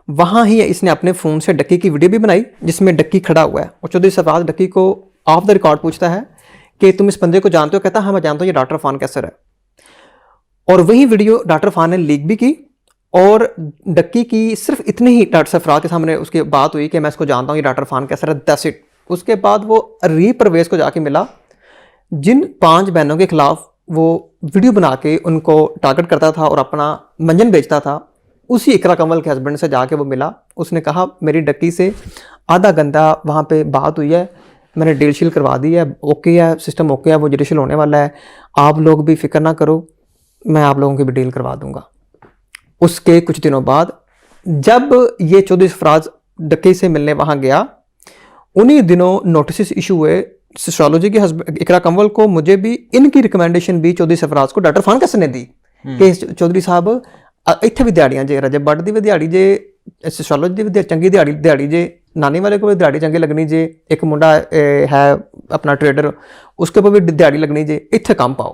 S3: वहाँ ही इसने अपने फ़ोन से डक्की की वीडियो भी बनाई जिसमें डक्की खड़ा हुआ है और चौधरी सरफराज डक्की को ऑफ द रिकॉर्ड पूछता है कि तुम इस बंदे को जानते हो? कहता हाँ मैं जानता हूँ, ये डॉक्टर अफान कैसर है। और वही वीडियो डॉक्टर अफान ने लीक भी की और डक्की की सिर्फ इतने ही डॉक्टर सरफराज के सामने उसकी बात हुई कि मैं इसको जानता हूँ, ये डॉक्टर अफान कैसर है, दैट्स इट। उसके बाद वो री परवेज को जाके मिला, जिन 5 बहनों के खिलाफ वो वीडियो बना के उनको टारगेट करता था और अपना मंजन बेचता था, उसी इकरा कंवल के हस्बैंड से जाके वो मिला। उसने कहा मेरी डक्की से आधा घंटा वहाँ पे बात हुई है, मैंने डील शील करवा दी है, ओके है, सिस्टम ओके है, वो जुडिशल होने वाला है, आप लोग भी फिक्र ना करो, मैं आप लोगों की भी डील करवा दूंगा। उसके कुछ दिनों बाद जब ये चौधरी सरफराज डक्की से मिलने वहाँ गया, उन्हीं दिनों नोटिस इशू हुए सोशियोलॉजी के हस्बैंड इकरा कंवल को, मुझे भी। इनकी रिकमेंडेशन भी चौधरी सरफराज को डॉक्टर अफान कैसर ने दी कि चौधरी साहब ਇੱਥੇ ਵੀ ਦਿਹਾੜੀਆਂ ਜੇ ਰਜਬ ਬੱਟ ਦੀ ਵੀ ਦਿਹਾੜੀ ਜੇ, ਸੋਸ਼ੀਓਲੋਜੀ ਦੀ ਵੀ ਚੰਗੀ ਦਿਹਾੜੀ ਜੇ, ਨਾਨੀ ਵਾਲੇ ਕੋਲ ਦਿਹਾੜੀ ਚੰਗੀ ਲੱਗਣੀ ਜੇ, ਇੱਕ ਮੁੰਡਾ है अपना ट्रेडर, उसके ऊपर भी दिहाड़ी लगनी जे, इतने काम पाओ।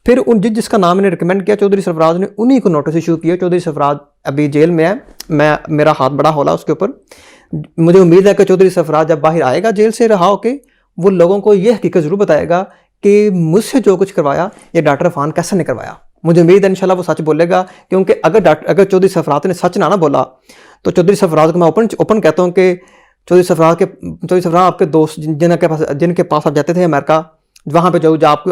S3: फिर उन जिसका नाम मैंने रिकमेंड किया चौधरी सरफराज ने, उन्हीं को नोटिस इशू किया। चौधरी सरफराज अभी जेल में है, मेरा हाथ बड़ा होला उसके ऊपर। मुझे उम्मीद है कि चौधरी सरफराज जब बाहर आएगा जेल से रहा होके, वो लोगों को ये हकीकत ज़रूर बताएगा कि मुझसे जो कुछ करवाया ये डॉक्टर अफान कैसर ने करवाया। मुझे उम्मीद है इंशाल्लाह वो सच बोलेगा, क्योंकि अगर चौधरी सरफराज ने सच ना बोला तो चौधरी सरफराज को मैं ओपन कहता हूँ कि चौधरी सरफराज आपके दोस्त जिनके पास आप जाते थे अमेरिका, वहाँ पे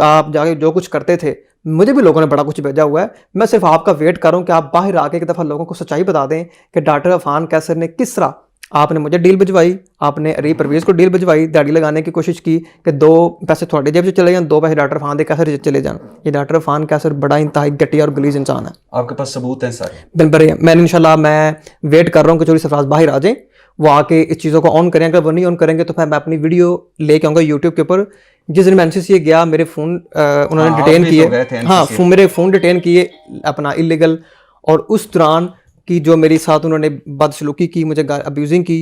S3: आप जाके जो कुछ करते थे, मुझे भी लोगों ने बड़ा कुछ भेजा हुआ है। मैं सिर्फ आपका वेट कर रहा हूँ कि आप बाहर आके एक दफ़ा लोगों को सच्चाई बता दें कि डॉक्टर अफान कैसर ने किस तरह, आपने मुझे डील भिजवाई, आपने री परवेज को डील भिजवाई, दिहाड़ी लगाने की कोशिश की कि 2 पैसे थोड़े जेब से चले जाएं, 2 पैसे डॉक्टर अफान दे कैसर चले जाएं। ये डॉक्टर अफान कैसर बड़ा इंतहाई घटिया और गलीज इंसान है।
S1: आपके पास सबूत हैं सारे?
S3: बिल्कुल। मैंने इंशाल्लाह मैं वेट कर रहा हूँ कि चौधरी सरफराज बाहर आ जाएं, वो आके इस चीज़ों को ऑन करें। अगर वो नहीं ऑन करेंगे तो फिर मैं अपनी वीडियो लेके आऊँगा यूट्यूब के ऊपर। जिस दिन मैं एनसीसी गया, मेरे फ़ोन उन्होंने डिटेन किए, हाँ मेरे फ़ोन डिटेन किए अपना इलीगल, और उस दौरान की जो मेरे साथ उन्होंने बदसलूकी की, मुझे अब्यूजिंग की,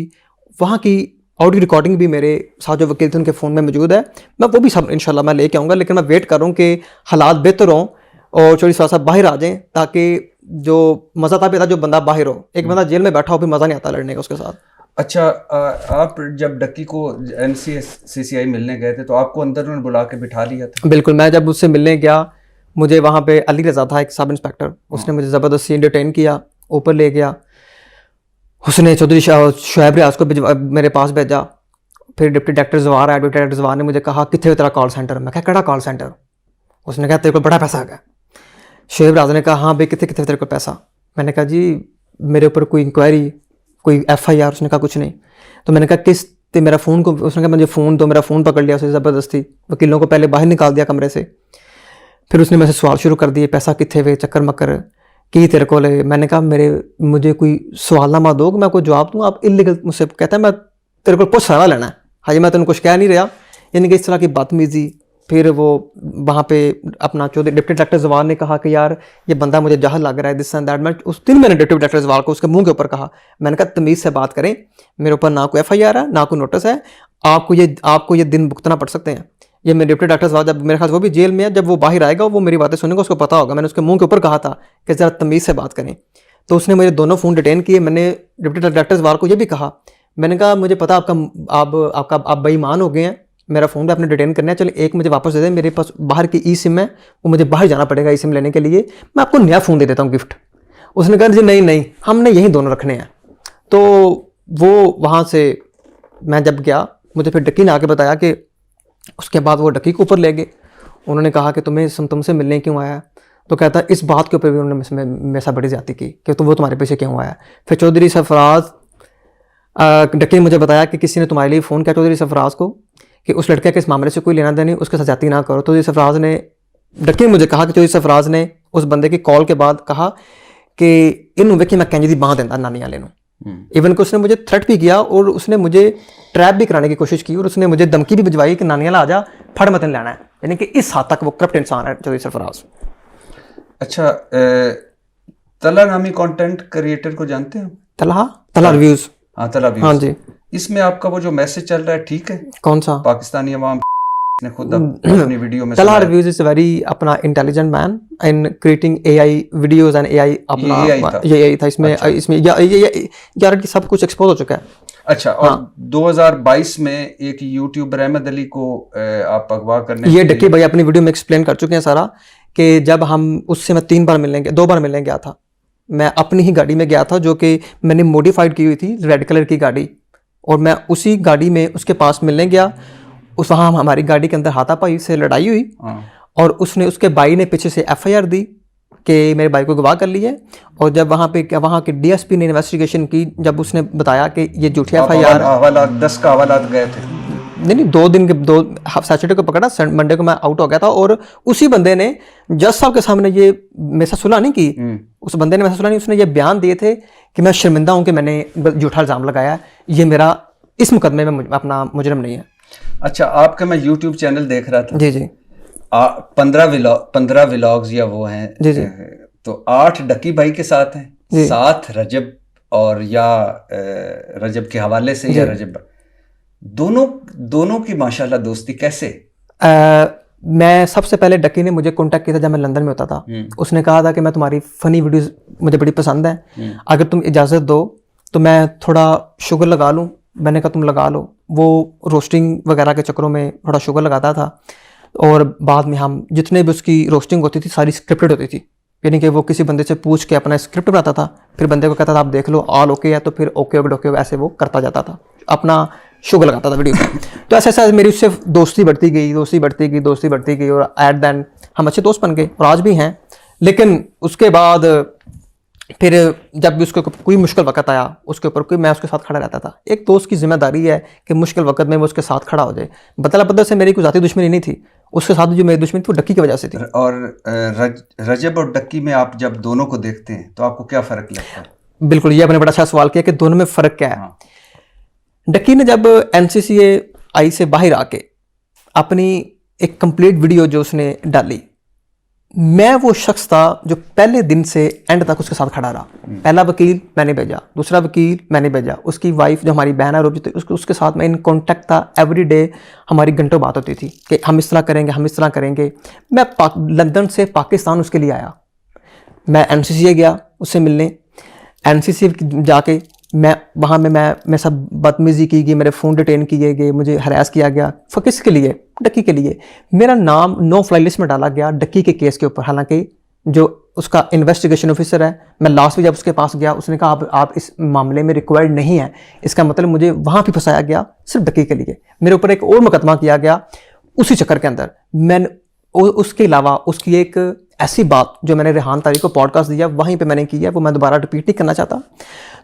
S3: वहाँ की ऑडियो रिकॉर्डिंग भी मेरे साथ जो वकील थे उनके फ़ोन में मौजूद है। मैं वो भी सब इंशाल्लाह मैं लेके आऊँगा, लेकिन मैं वेट कर रहा हूँ कि हालात बेहतर हों और चौधरी साहब बाहर आ जाएं, ताकि जो मज़ा था जो बंदा बाहर हो, एक बंदा जेल में बैठा हो फिर मज़ा नहीं आता लड़ने का उसके साथ।
S1: अच्छा, आप जब डक्की को NCCI मिलने गए थे तो आपको अंदर उन्होंने बुला के बिठा लिया था? बिल्कुल। मैं जब उससे मिलने गया, मुझे वहाँ पे अली रज़ा था एक सब इंस्पेक्टर, उसने मुझे ज़बरदस्ती डिटेन किया, ऊपर ले गया। उसने चौधरी शुएब रियाज को मेरे पास भेजा। फिर डिप्टी डायरेक्टर जवार आया, डिप्टी डायरेक्टर जवार ने मुझे कहा कितने तेरा कॉल सेंटर? मैं कहा केड़ा कॉल सेंटर? उसने कहा तेरे को बड़ा पैसा है। शुएब रियाज ने कहा हाँ भाई कितने तेरे को पैसा? मैंने कहा जी मेरे ऊपर कोई इंक्वायरी, कोई FIR? उसने कहा कुछ नहीं। तो मैंने कहा किस ते मेरा फ़ोन को? उसने कहा मुझे फ़ोन दो। मेरा फ़ोन पकड़ लिया उसने ज़बरदस्ती, वकीलों को पहले बाहर निकाल दिया कमरे से। फिर उसने मेरे से सवाल शुरू कर दिए, पैसा कितने वे, चक्कर मक्कर की तेरे को ले। मैंने कहा मुझे कोई सवालनामा दो, मैं कोई जवाब दूँ। आप इलीगल मुझसे कहता है मैं तेरे को कुछ सारा लेना है, हाँ जी मैं तेन कुछ कह नहीं रहा, यानी कि इस तरह की बदतमीज़ी। फिर वो वहाँ पे अपना चौधरी डिप्टी डायरेक्टर जवार ने कहा कि यार ये बंदा मुझे जहल लग रहा है, दिस एंड दैट। मैं उस दिन मैंने डिप्टी डायरेक्टर जवार को उसके मुंह के ऊपर कहा, मैंने कहा तमीज़ से बात करें, मेरे ऊपर ना कोई FIR है ना कोई नोटिस है, आपको ये दिन भुगतना पड़ सकते हैं। ये मेरे डिप्टी डायरेक्टर जवार, जब मेरे ख्याल वो भी जेल में है, जब वो बाहर आएगा वो मेरी बातें सुनेगा, उसको पता होगा। मैंने उसके मुंह के ऊपर कहा था कि ज़रा तमीज़ से बात करें। तो उसने मेरे दोनों फ़ोन डिटेन किए। मैंने डिप्टी डायरेक्टर जवार को ये भी कहा, मैंने कहा मुझे पता आप बेईमान हो गए हैं, मेरा फ़ोन भी आपने डिटेन करना है, चलो एक मुझे वापस दे दें, मेरे पास बाहर की eSIM है, वो मुझे बाहर जाना पड़ेगा eSIM लेने के लिए, मैं आपको नया फ़ोन दे देता हूँ गिफ्ट। उसने कहा जी नहीं हमने यही दोनों रखने हैं। तो वो वहाँ से मैं जब गया, मुझे फिर डक्की ने आके बताया कि उसके बाद वो डक्की को ऊपर ले गए। उन्होंने कहा कि तुमसे मिलने क्यों आया? तो कहता है इस बात के ऊपर भी उन्होंने मेरे साथ बड़ी ज़्यादती की कि वो तुम्हारे पीछे क्यों आया। फिर चौधरी सरफराज डक्की ने मुझे बताया कि किसी ने तुम्हारे लिए फ़ोन किया चौधरी सरफराज को कि उस लड़के के इस मामले से कोई लेना देनी, उसके साथ जाती ना करो। तो चौधरी सरफराज ने, डक्की ने मुझे कहा कि चौधरी सरफराज ने उस बंदे की कॉल के बाद कहा कि इनू वेखी मैं कैंजी दी बांह देंदा नानी वाले नूं।
S3: इवन कि उसने मुझे थ्रेट भी किया और उसने मुझे ट्रैप भी कराने की कोशिश की और उसने मुझे धमकी भी भिजवाई कि नानियाला आ जा, फड़ मतन लेना है। यानी कि इस हद तक वो करप्ट इंसान है चौधरी सरफराज।
S1: अच्छा, तला नामी कंटेंट क्रिएटर को जानते हो?
S3: तला रिव्यूज।
S1: हाँ, तला व्यूज।
S3: हाँ जी।
S1: इसमें आपका वो जो मैसेज चल रहा है ठीक है?
S3: कौन सा?
S1: पाकिस्तानी अवाम ने खुद अपनी वीडियो में
S3: तला रिव्यूज इज वेरी अपना intelligent man in creating AI videos and AI अपना ये एआई था इसमें। अच्छा। इसमें यार की सब कुछ एक्सपोज हो चुका है।
S1: अच्छा। और हाँ। 2022 में एक यूट्यूबर अहमद अली को आप अगवा करने,
S3: ये डक्की भाई अपनी वीडियो में एक्सप्लेन कर चुके हैं सारा, कि जब हम उससे मैं 2 बार मिलने गया था। मैं अपनी ही गाड़ी में गया था जो कि मैंने मॉडिफाइड की हुई थी, रेड कलर की गाड़ी, और मैं उसी गाड़ी में उसके पास मिलने गया। वहाँ हमारी गाड़ी के अंदर हाथापाई से लड़ाई हुई और उसके भाई ने पीछे से एफआईआर दी कि मेरे भाई को गवाह कर लिए। और जब वहाँ के डीएसपी ने इन्वेस्टिगेशन की, जब उसने बताया कि ये झूठी एफआईआर
S1: 10 का हवालात गए थे।
S3: नहीं, 2 दिन के 2 सैटरडे को पकड़ा, मंडे को मैं आउट हो गया था। और उसी बंदे ने जज साहब के सामने ये मेरे साथ सुलह नहीं की, उस बंदे ने मेरे साथ सुलह नहीं, उसने ये बयान दिए थे कि मैं शर्मिंदा हूँ कि मैंने झूठा इल्ज़ाम लगाया, ये मेरा इस मुकदमे में अपना मुजरम नहीं है।
S1: अच्छा, आपका मैं यूट्यूब चैनल देख रहा था।
S3: जी जी।
S1: 15 व्लॉग्स या वो हैं।
S3: जी जी।
S1: तो 8 डक्की भाई के साथ हैं, 7 रजब और या रजब के हवाले से या रजब, दोनों की माशाल्लाह दोस्ती कैसे?
S3: मैं सबसे पहले डक्की ने मुझे कांटेक्ट किया था जब मैं लंदन में होता था। उसने कहा था कि मैं तुम्हारी फनी वीडियोस मुझे बड़ी पसंद है, अगर तुम इजाज़त दो तो मैं थोड़ा शुगर लगा लूँ। मैंने कहा तुम लगा लो। वो रोस्टिंग वगैरह के चक्करों में थोड़ा शुगर लगाता था और बाद में हम जितने भी उसकी रोस्टिंग होती थी सारी स्क्रिप्टेड होती थी, यानी कि वो किसी बंदे से पूछ के अपना स्क्रिप्ट बनाता था, फिर बंदे को कहता था आप देख लो ऑल ओके है, तो फिर ओके ओके ऐसे वो करता जाता था, अपना शुगर लगाता था वीडियो में। तो ऐसे ऐसे मेरी उससे दोस्ती बढ़ती गई और एट दैन हम अच्छे दोस्त बन गए और आज भी हैं। लेकिन उसके बाद फिर जब भी उसके कोई मुश्किल वक्त आया उसके ऊपर मैं उसके साथ खड़ा रहता था। एक दोस्त की जिम्मेदारी है कि मुश्किल वक्त में वो उसके साथ खड़ा हो जाए। बदला बदल से मेरी कोई ज़ाती दुश्मनी नहीं थी, उसके साथ जो मेरी दुश्मनी थी वो डक्की की वजह से थी।
S1: और रजब और डक्की में आप जब दोनों को देखते हैं तो आपको क्या फ़र्क लगता है?
S3: बिल्कुल, ये आपने बड़ा अच्छा सवाल किया कि दोनों में फ़र्क क्या है। हाँ। डक्की ने जब NCCA से बाहर आके अपनी एक कंप्लीट वीडियो जो उसने डाली, मैं वो शख्स था जो पहले दिन से एंड तक उसके साथ खड़ा रहा। पहला वकील मैंने भेजा, दूसरा वकील मैंने भेजा, उसकी वाइफ जो हमारी बहन है रोबी, उसके साथ मैं इन कांटेक्ट था। एवरी डे हमारी घंटों बात होती थी कि हम इस तरह करेंगे। मैं लंदन से पाकिस्तान उसके लिए आया, मैं NCCA गया उससे मिलने। NCCA जाके मैं वहाँ में मैं सब बदतमीजी की गई, मेरे फ़ोन डिटेन किए गए, मुझे हरास किया गया। किसके लिए? डक्की के लिए। मेरा नाम नो फ्लाई लिस्ट में डाला गया डक्की के केस के ऊपर, हालांकि जो उसका इन्वेस्टिगेशन ऑफिसर है, मैं लास्ट में जब उसके पास गया उसने कहा आप इस मामले में रिक्वायर्ड नहीं है। इसका मतलब मुझे वहाँ भी फंसाया गया सिर्फ डक्की के लिए। मेरे ऊपर एक और मुकदमा किया गया उसी चक्कर के अंदर। मैंने उसके अलावा उसकी एक ऐसी बात जो मैंने रेहान तारी को पॉडकास्ट दिया वहीं पे मैंने की है, वो मैं दोबारा रिपीट नहीं करना चाहता।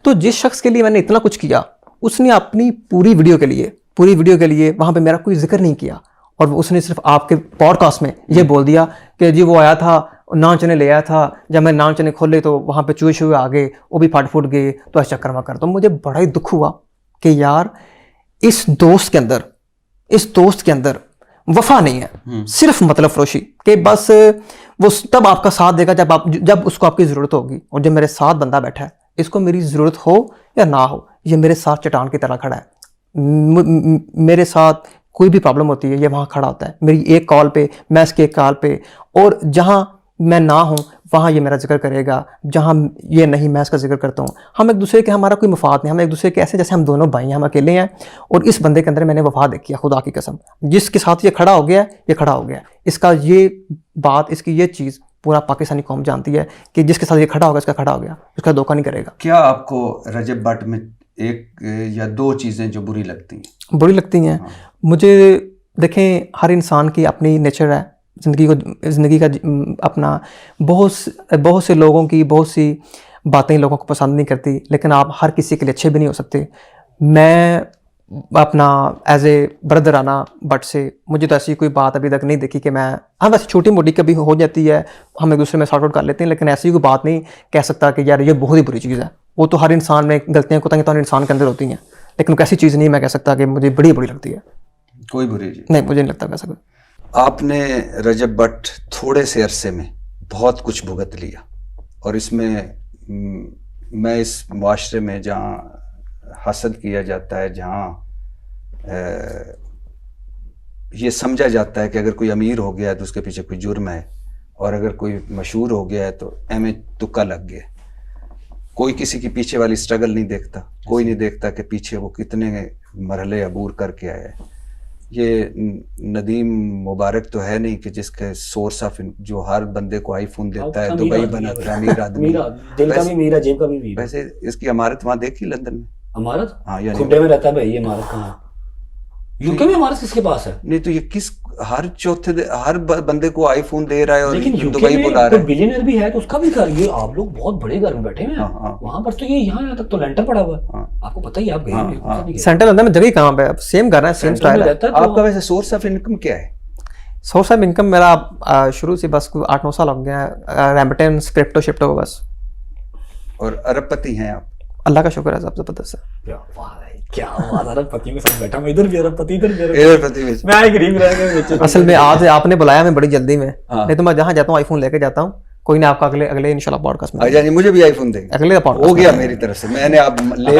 S3: तो जिस शख्स के लिए मैंने इतना कुछ किया, उसने अपनी पूरी वीडियो के लिए वहाँ पे मेरा कोई जिक्र नहीं किया और उसने सिर्फ आपके पॉडकास्ट में ये बोल दिया कि जी वो आया था, नान चने ले आया था, जब मैं नान चने खोले तो वहाँ पे चूहे शुए आ गए, वो भी फट फूट गए, तो ऐसा चक्कर वक्कर। तो मुझे बड़ा ही दुख हुआ कि यार इस दोस्त के अंदर वफा नहीं है, सिर्फ मतलब फरोशी के बस वो तब आपका साथ देगा जब उसको आपकी ज़रूरत होगी। और जब मेरे साथ बंदा बैठा है, इसको मेरी ज़रूरत हो या ना हो, ये मेरे साथ चट्टान की तरह खड़ा है। मेरे साथ कोई भी प्रॉब्लम होती है ये वहाँ खड़ा होता है, मेरी एक कॉल पे, मैं इसके एक कॉल पे, और जहाँ मैं ना हूँ वहाँ ये मेरा जिक्र करेगा, जहाँ ये नहीं मैं इसका जिक्र करता हूँ। हम एक दूसरे के, हमारा कोई मफाद नहीं, हम एक दूसरे के ऐसे जैसे हम दोनों भाई हैं, हम अकेले हैं। और इस बंदे के अंदर मैंने वफा देखी है, खुदा की कसम। जिसके साथ ये खड़ा हो गया, इसका ये बात, इसकी ये चीज़ पूरा पाकिस्तानी कौम जानती है कि जिसके साथ ये खड़ा होगा इसका खड़ा हो गया, इसका धोखा नहीं करेगा।
S1: क्या आपको रजब भट्ट में एक या दो चीज़ें जो बुरी लगती हैं? हाँ।
S3: मुझे देखें, हर इंसान की अपनी नेचर है, ज़िंदगी का अपना बहुत से लोगों की बहुत सी बातें लोगों को पसंद नहीं करती, लेकिन आप हर किसी के लिए अच्छे भी नहीं हो सकते। मैं अपना एज ए ब्रदराना बट से मुझे तो ऐसी कोई बात अभी तक नहीं देखी कि मैं, हाँ वैसे छोटी मोटी कभी हो जाती है, हम एक दूसरे में सॉर्ट आउट कर लेते हैं, लेकिन ऐसी कोई बात नहीं कह सकता कि यार ये बहुत ही बुरी चीज़ है, वो तो हर इंसान में गलतियाँ कोताहियां तो हर इंसान के अंदर होती हैं, लेकिन कोई ऐसी चीज़ नहीं मैं कह सकता कि मुझे बड़ी बुरी लगती है।
S1: कोई बुरी चीज
S3: नहीं, मुझे नहीं लगता वैसा कोई।
S1: आपने रजब भट्ट थोड़े से अरसे में बहुत कुछ भुगत लिया, और इसमें मैं इस मुआशरे में जहाँ हसद किया जाता है, जहाँ ये समझा जाता है कि अगर कोई अमीर हो गया है तो उसके पीछे कोई जुर्म है, और अगर कोई मशहूर हो गया है तो एम तुक्का लग गया। कोई किसी के पीछे वाली स्ट्रगल नहीं देखता, कोई नहीं देखता कि पीछे वो कितने मरहले अबूर करके आया है। ये नदीम मुबारक तो है नहीं कि जिसके सोर्स ऑफ जो हर बंदे को आईफोन देता है, दुबई बनाता है, अमीर आदमी,
S2: दिल का भी मीर है, जेब का भी मीर है।
S1: वैसे इसकी इमारत वहां देखी लंदन में?
S2: इमारत?
S1: हाँ, यानी
S2: खुड्डे में रहता है भाई, ये इमारत कहाँ? यूके में इमारत किसके पास है?
S1: नहीं तो ये किस हर हर बंदे को आईफोन दे रहा है और
S2: लेकिन
S1: दुबई बुला रहा है।
S2: बिलियनर भी है तो उसका भी घर, ये आप लोग बहुत बड़े घर में बैठे हैं। वहां पर तो ये यहाँ तक तो लेंटर पड़ा हुआ है। आपको पता ही, आप गए
S3: सेंट्रल लंदन में जगह कहाँ पे? सेम घर है, सेम स्टाइल है।
S1: आपका वैसे सोर्स ऑफ इनकम क्या है?
S3: सोर्स ऑफ इनकम मेरा शुरू से बस 8-9 साल हो गया है, रेमिटेंस, क्रिप्टो शिप्टो बस।
S1: और अरबपति हैं आप?
S3: अल्लाह का शुक्र है, सब जबरदस्त है।
S2: क्या बात, अरबपति में सब बैठा, मैं इधर भी अरबपति, इधर भी
S1: अरबपति में
S2: मैं एक गरीब रह गया।
S3: असल में आज आपने बुलाया, मैं बड़ी जल्दी में, नहीं तो मैं जहाँ जाता हूँ आईफोन लेके जाता हूँ। कोई ना, आपका अगले इंशाल्लाह पॉडकास्ट में
S1: यानी मुझे भी आईफोन देंगे?
S3: अगले पॉडकास्ट
S1: हो गया मेरी तरफ से, मैंने आप ले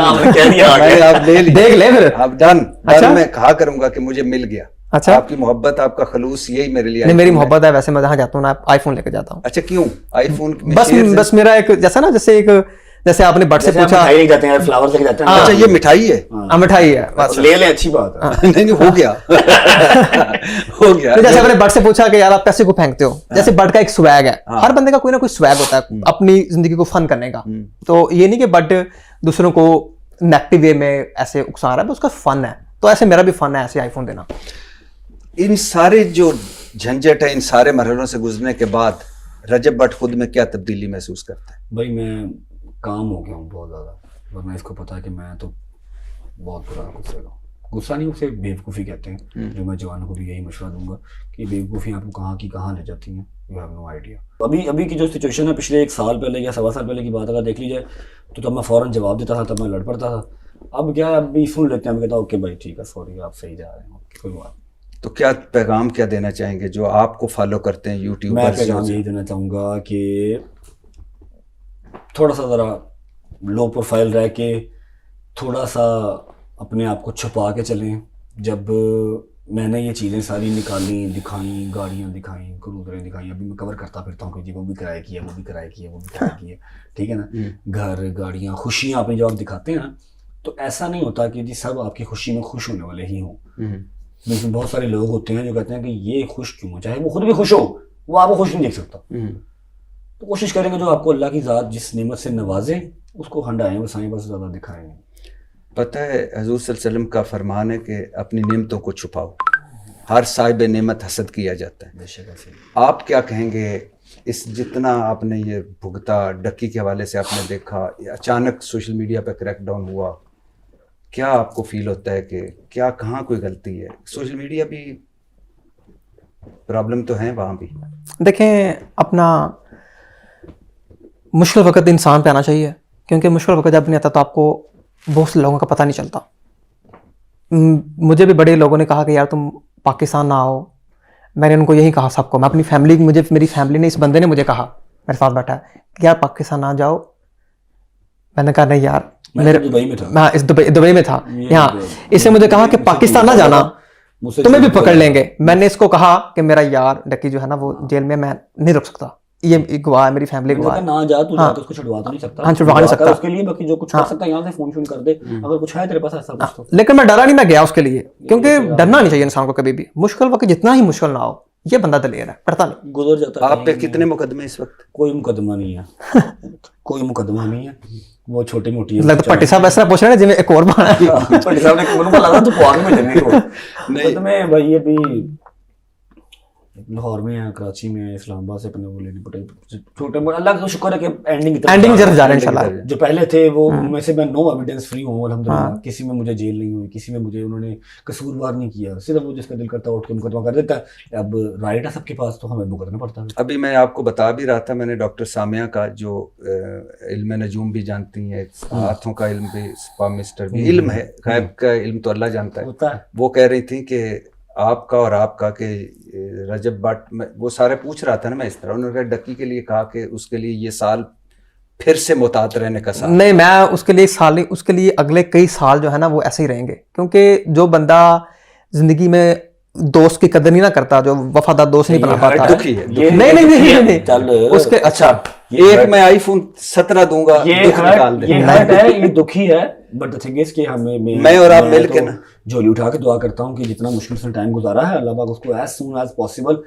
S1: लिया,
S3: आप देख ले फिर,
S1: आप डन। मैं कहा करूंगा कि मुझे मिल गया।
S3: अच्छा,
S1: आपकी मोहब्बत, आपका खलूस यही मेरे लिए।
S3: नहीं, मेरी मोहब्बत है वैसे, मैं जहाँ जाता हूँ ना आईफोन लेके जाता हूँ।
S1: अच्छा, क्यों आईफोन?
S3: बस मेरा एक जैसे आपने बट से पूछा,
S2: मिठाई जाते हैं, फ्लावर्स लेके जाते हैं।
S1: अच्छा, ये मिठाई है?
S3: मिठाई है, बस
S2: ले ले, अच्छी बात है।
S1: नहीं हो गया हो गया।
S3: तो जैसे आपने बट से पूछा कि यार आप पैसे को फेंकते हो, जैसे बट का एक स्वैग है, हर बंदे का कोई ना कोई स्वैग होता है अपनी जिंदगी को फन करने का। तो ये नहीं कि बट दूसरों को नेगेटिव वे में ऐसे उकसा रहा है, उसका फन है। तो ऐसे मेरा भी फन है ऐसे आईफोन देना।
S1: इन सारे जो झंझट है, इन सारे मरहलों से गुजरने के बाद रजब भट्ट खुद में क्या तब्दीली महसूस करता है?
S2: भाई मैं काम हो गया हूँ बहुत ज़्यादा, वरना इसको पता है कि मैं तो बहुत बुरा गुस्से का, गुस्सा नहीं, उसे बेवकूफ़ी कहते हैं। जो मैं जवानों को भी यही मशवरा दूंगा कि बेवकूफ़ी आपको कहाँ की कहाँ ले जाती हैं, यू हैव नो आइडिया। अभी की जो सिचुएशन है, पिछले 1 साल पहले या 1.25 साल पहले की बात अगर देख ली जाए तो तब मैं फ़ौरन जवाब देता था, तब मैं लड़ पड़ता था। अब क्या है, अब भी सुन लेते हैं, मैं कहता हूँ ओके भाई ठीक है, सॉरी, आप सही जा रहे हैं, कोई बात।
S1: तो क्या पैगाम क्या देना चाहेंगे जो आपको फॉलो करते हैं यूट्यूब?
S2: मैं पैगाम यही देना चाहूँगा कि थोड़ा सा ज़रा लो प्रोफाइल रह के, थोड़ा सा अपने आप को छुपा के चलें। जब मैंने ये चीज़ें सारी निकाली, दिखाई, गाड़ियाँ दिखाई, क्रूजरें दिखाई, अभी मैं कवर करता फिरता हूँ कि जी वो भी किराए की है, वो भी किराए की है, वो भी किराए की है, ठीक है ना। घर, गाड़ियाँ, खुशियाँ अपनी जब आप दिखाते हैं ना, तो ऐसा नहीं होता कि जी सब आपकी खुशी में खुश होने वाले ही हों। लेकिन बहुत सारे लोग होते हैं जो कहते हैं कि ये खुश क्यों हो, चाहे वो खुद भी खुश हो, वो आपको खुश नहीं देख सकता। तो कोशिश करेंगे जो आपको अल्लाह की ज़ात जिस नेमत से नवाजे, उसको हंडाएं बसाएं, बस ज़्यादा दिखाएं नहीं।
S1: पता है हजूर सल्लल्लाहु अलैहि वसल्लम का फरमान है कि अपनी नेमतों को छुपाओ, हर साहिब नेमत हसद किया जाता है। आप क्या कहेंगे इस, जितना आपने ये भुगता, डक्की के हवाले से आपने देखा, अचानक सोशल मीडिया पे क्रैकडाउन हुआ, क्या आपको फील होता है कि क्या कहाँ कोई गलती है? सोशल मीडिया भी प्रॉब्लम तो है वहाँ भी।
S3: देखें, अपना मुश्किल वक्त इंसान पे आना चाहिए, क्योंकि मुश्किल वक्त जब नहीं आता तो आपको बहुत से लोगों का पता नहीं चलता। मुझे भी बड़े लोगों ने कहा कि यार तुम पाकिस्तान ना आओ, मैंने उनको यही कहा सबको, मैं अपनी फैमिली, मेरी फैमिली ने, इस बंदे ने मुझे कहा, मेरे साथ बैठा है कि यार पाकिस्तान ना जाओ। मैंने कहा नहीं यार, मेरे
S2: दुबई में था,
S3: मैं इस दुबई में था यहाँ, इससे मुझे कहा कि पाकिस्तान ना जाना, तुम्हें भी पकड़ लेंगे। मैंने इसको कहा कि मेरा यार डक्की जो है ना वो जेल में, मैं नहीं रुक सकता, ये गवाह है, मेरी फैमिली गवाह है।
S2: ना जा तू, जा तो उसको छुड़वा तो नहीं सकता।
S3: हाँ, छुड़वा नहीं सकता
S2: उसके लिए, बाकी जो कुछ कर सकता है यहाँ से फोन शोन कर दे, अगर कुछ है तेरे पास ऐसा कुछ तो।
S3: लेकिन मैं डरा नहीं, मैं गया उसके लिए, क्योंकि डरना नहीं चाहिए इंसान को कभी भी। मुश्किल वक्त जितना ही मुश्किल ना हो, ये बंदा दलेर है, डरता नहीं।
S2: गुजर जाता है।
S1: आप पे कितने मुकदमे इस वक्त?
S2: कोई मुकदमा नहीं है कोई मुकदमा नहीं है, वो छोटी मोटी है।
S3: लगता पट्टी साहब ऐसा पूछ रहे हैं जिन्हें एक और बार
S2: पट्टी साहब ने कौन को लगा तो पाग में जन्ने को नहीं तो मैं भाई, अभी लाहौर में है, कराची में है, इस्लामाबाद से अपने वो लेने पड़े छोटे मोटे। अल्लाह का शुक्र है कि एंडिंग
S3: जरूर जा रहे हैं इंशाल्लाह।
S2: जो पहले थे वो उनमें से मैं नो एविडेंस फ्री हूँ अल्हम्दुलिल्लाह। किसी में मुझे जेल नहीं हुई, किसी में मुझे उन्होंने कसूरवार नहीं किया, सिर्फ वो जिसका दिल करता है उठ के मुकदमा कर देता है। अब राइट है सबके पास, तो हमें वो करना पड़ता है।
S1: अभी मैं आपको बता भी रहा था, मैंने डॉक्टर सामिया का जो इल्म नजूम भी जानती है, हाथों का इल्म भी, पामिस्टर भी इल्म है, गैब का इल्म तो अल्लाह जानता है, वो कह रही थी कि आपका और आपका के रजब भट्ट में, वो सारे पूछ रहा था ना मैं इस तरह, उन्होंने कहा डक्की के लिए कहा कि उसके लिए ये साल फिर से मुतात रहने का साल
S3: नहीं, मैं उसके लिए साल नहीं, उसके लिए अगले कई साल जो है ना वो ऐसे ही रहेंगे। क्योंकि जो बंदा जिंदगी में दोस्त की कदर नहीं ना करता, जो वफादार दोस्त नहीं बना पाता,
S1: दुखी है।
S3: नहीं
S2: चल
S3: उसके अच्छा
S1: एक मैं आईफोन 17 दूंगा, दुख निकाल दे।
S2: ये दुखी है, बट द थिंग इज कि हमें
S1: मैं और आप मिल के ना
S2: झोली उठा के दुआ करता हूँ कि जितना मुश्किल से टाइम गुजारा है अल्लाह पाक उसको एज सून एज पॉसिबल,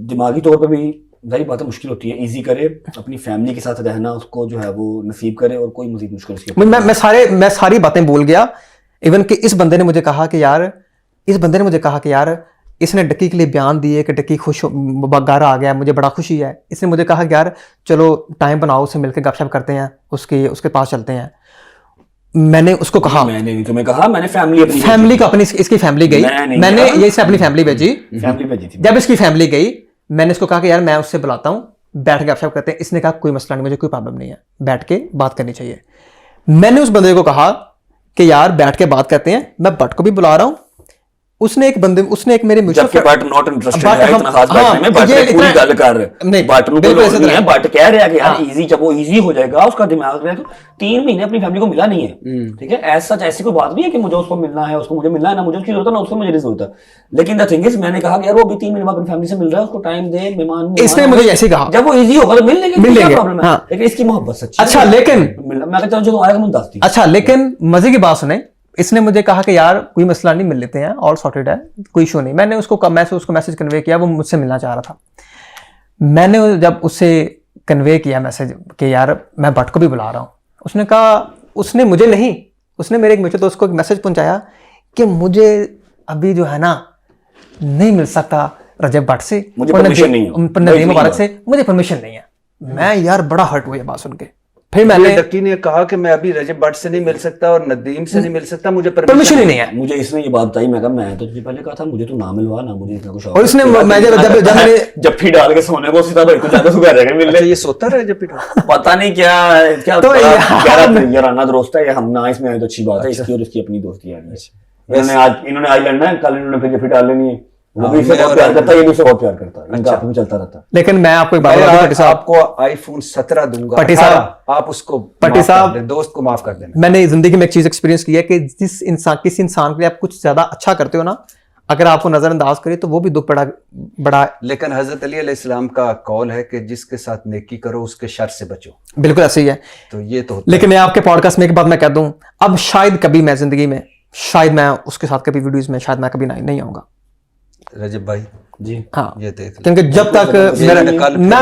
S2: दिमागी तौर पे भी जाहिर बात है मुश्किल होती है, इजी करे, अपनी फैमिली के साथ रहना उसको जो है वो नसीब करे, और कोई मजीद मुश्किल
S3: मैं सारी बातें भूल गया। इवन कि इस बंदे ने मुझे कहा कि यार इसने डक्की के लिए बयान दिए कि डक्की खुश घर आ गया, मुझे बड़ा खुशी है। इसने मुझे कहा कि यार चलो टाइम बनाओ, उससे मिलकर गपशप करते हैं, उसके पास चलते हैं। मैंने उसको कहा,
S2: मैंने नहीं तुम्हें कहा, मैंने
S3: फैमिली को अपनी इसकी फैमिली गई, मैंने ये इसे अपनी फैमिली भेजी
S2: थी।
S3: जब इसकी फैमिली गई मैंने इसको कहा कि यार मैं उससे बुलाता हूँ, बैठ के गपशप करते हैं। इसने कहा कोई मसला नहीं, मुझे कोई प्रॉब्लम नहीं है, बैठ के बात करनी चाहिए। मैंने उस बंदे को कहा कि यार बैठ के बात करते हैं, मैं भट्ट को भी बुला रहा हूँ। उसने एक मेरे
S2: जबकि बट नॉट इंटरेस्टेड है इतना खास बैठने में, बट ये पूरी गल कर
S3: नहीं,
S2: बट नु नहीं है, बट कह रहा है कि यार इजी, जब वो इजी हो जाएगा उसका दिमाग में, तो 3 महीने अपनी फैमिली को मिला नहीं है, ठीक है, ऐसा ऐसी कोई बात नहीं है कि मुझे उसको मिलना है, उसको मुझे मिलना है, ना मुझे उसकी जरूरत है ना उसको मुझे जरूरत है। लेकिन द थिंग इज मैंने कहा कि यार वो अभी 3 महीने बाद अपनी फैमिली से मिल रहा है, उसको टाइम दे, मेहमान,
S3: इसने मुझे ऐसे कहा
S2: जब वो इजी होगा तो मिल लेंगे, प्रॉब्लम है। लेकिन इसकी मोहब्बत सच्ची।
S3: अच्छा लेकिन
S2: मैं कहता हूं जो आएगा मुझे दस दी।
S3: अच्छा लेकिन मजे की बात सुने, इसने मुझे कहा कि यार कोई मसला नहीं, मिल लेते हैं, ऑल सॉर्टेड है, कोई इशू नहीं। मैंने उसको मैसेज कन्वे किया, वो मुझसे मिलना चाह रहा था। मैंने जब उससे कन्वे किया मैसेज कि यार मैं भट्ट को भी बुला रहा हूँ, उसने कहा, उसने मुझे नहीं, उसने मेरे एक मुझे दोस्त को एक मैसेज पहुंचाया कि मुझे अभी जो है ना नहीं मिल सकता रजब भट्ट से,
S2: मुझे परमिशन नहीं है,
S3: नदीम मुबारक से मुझे परमिशन नहीं है। मैं यार बड़ा हर्ट हुआ ये बात सुन के। फिर मैंने
S1: डक्की ने कहा कि मैं अभी रजब भट्ट से नहीं मिल सकता और नदीम से नहीं मिल सकता, मुझे
S3: परमिशन ही नहीं है।
S2: मुझे इसने ये बात बताई, मैं कहा मैं तो तुझे पहले कहा था मुझे तो ना मिलवा ना, मुझे इतना कुछ।
S3: और इसने मैं
S2: जब भी डाल के सोने को सीधा भाई को ज्यादा सुबह रहेगा मिलने।
S1: ये सोता रहे जब भी
S2: पता नहीं क्या तो याराना दोस्त है, हम ना इसमें आए तो अच्छी बात है, इसकी और इसकी अपनी दोस्ती है। इन्होंने आज लड़ना है, कल इन्होंने फिर डाल लेनी है, वो भी इससे बहुत प्यार करता है, ये भी इससे बहुत प्यार करता है, इनका आपस में चलता रहता है।
S3: लेकिन मैं आपको एक बात बताऊं, पट्टी साहब,
S1: आपको आईफोन 17 दूंगा,
S3: पट्टी साहब
S1: आप उसको
S3: पट्टी साहब
S1: दोस्त को माफ कर देना।
S3: मैंने जिंदगी में एक चीज एक्सपीरियंस की है कि किसी इंसान के लिए आप कुछ ज्यादा अच्छा करते हो ना, अगर आपको नजरअंदाज करे तो वो भी दुख बड़ा।
S1: लेकिन हजरत अली अलैहिस्सलाम का कौल है कि जिसके साथ नेकी करो उसके शर से बचो।
S3: बिल्कुल ऐसे ही है।
S1: तो ये तो
S3: लेकिन मैं आपके पॉडकास्ट में एक बात मैं कह दूं, अब शायद कभी मैं जिंदगी में, शायद मैं उसके साथ कभी वीडियोस में शायद मैं कभी नहीं आऊंगा
S1: रजब भाई जी।
S3: हाँ,
S1: ये देख
S3: क्योंकि जब तक मैं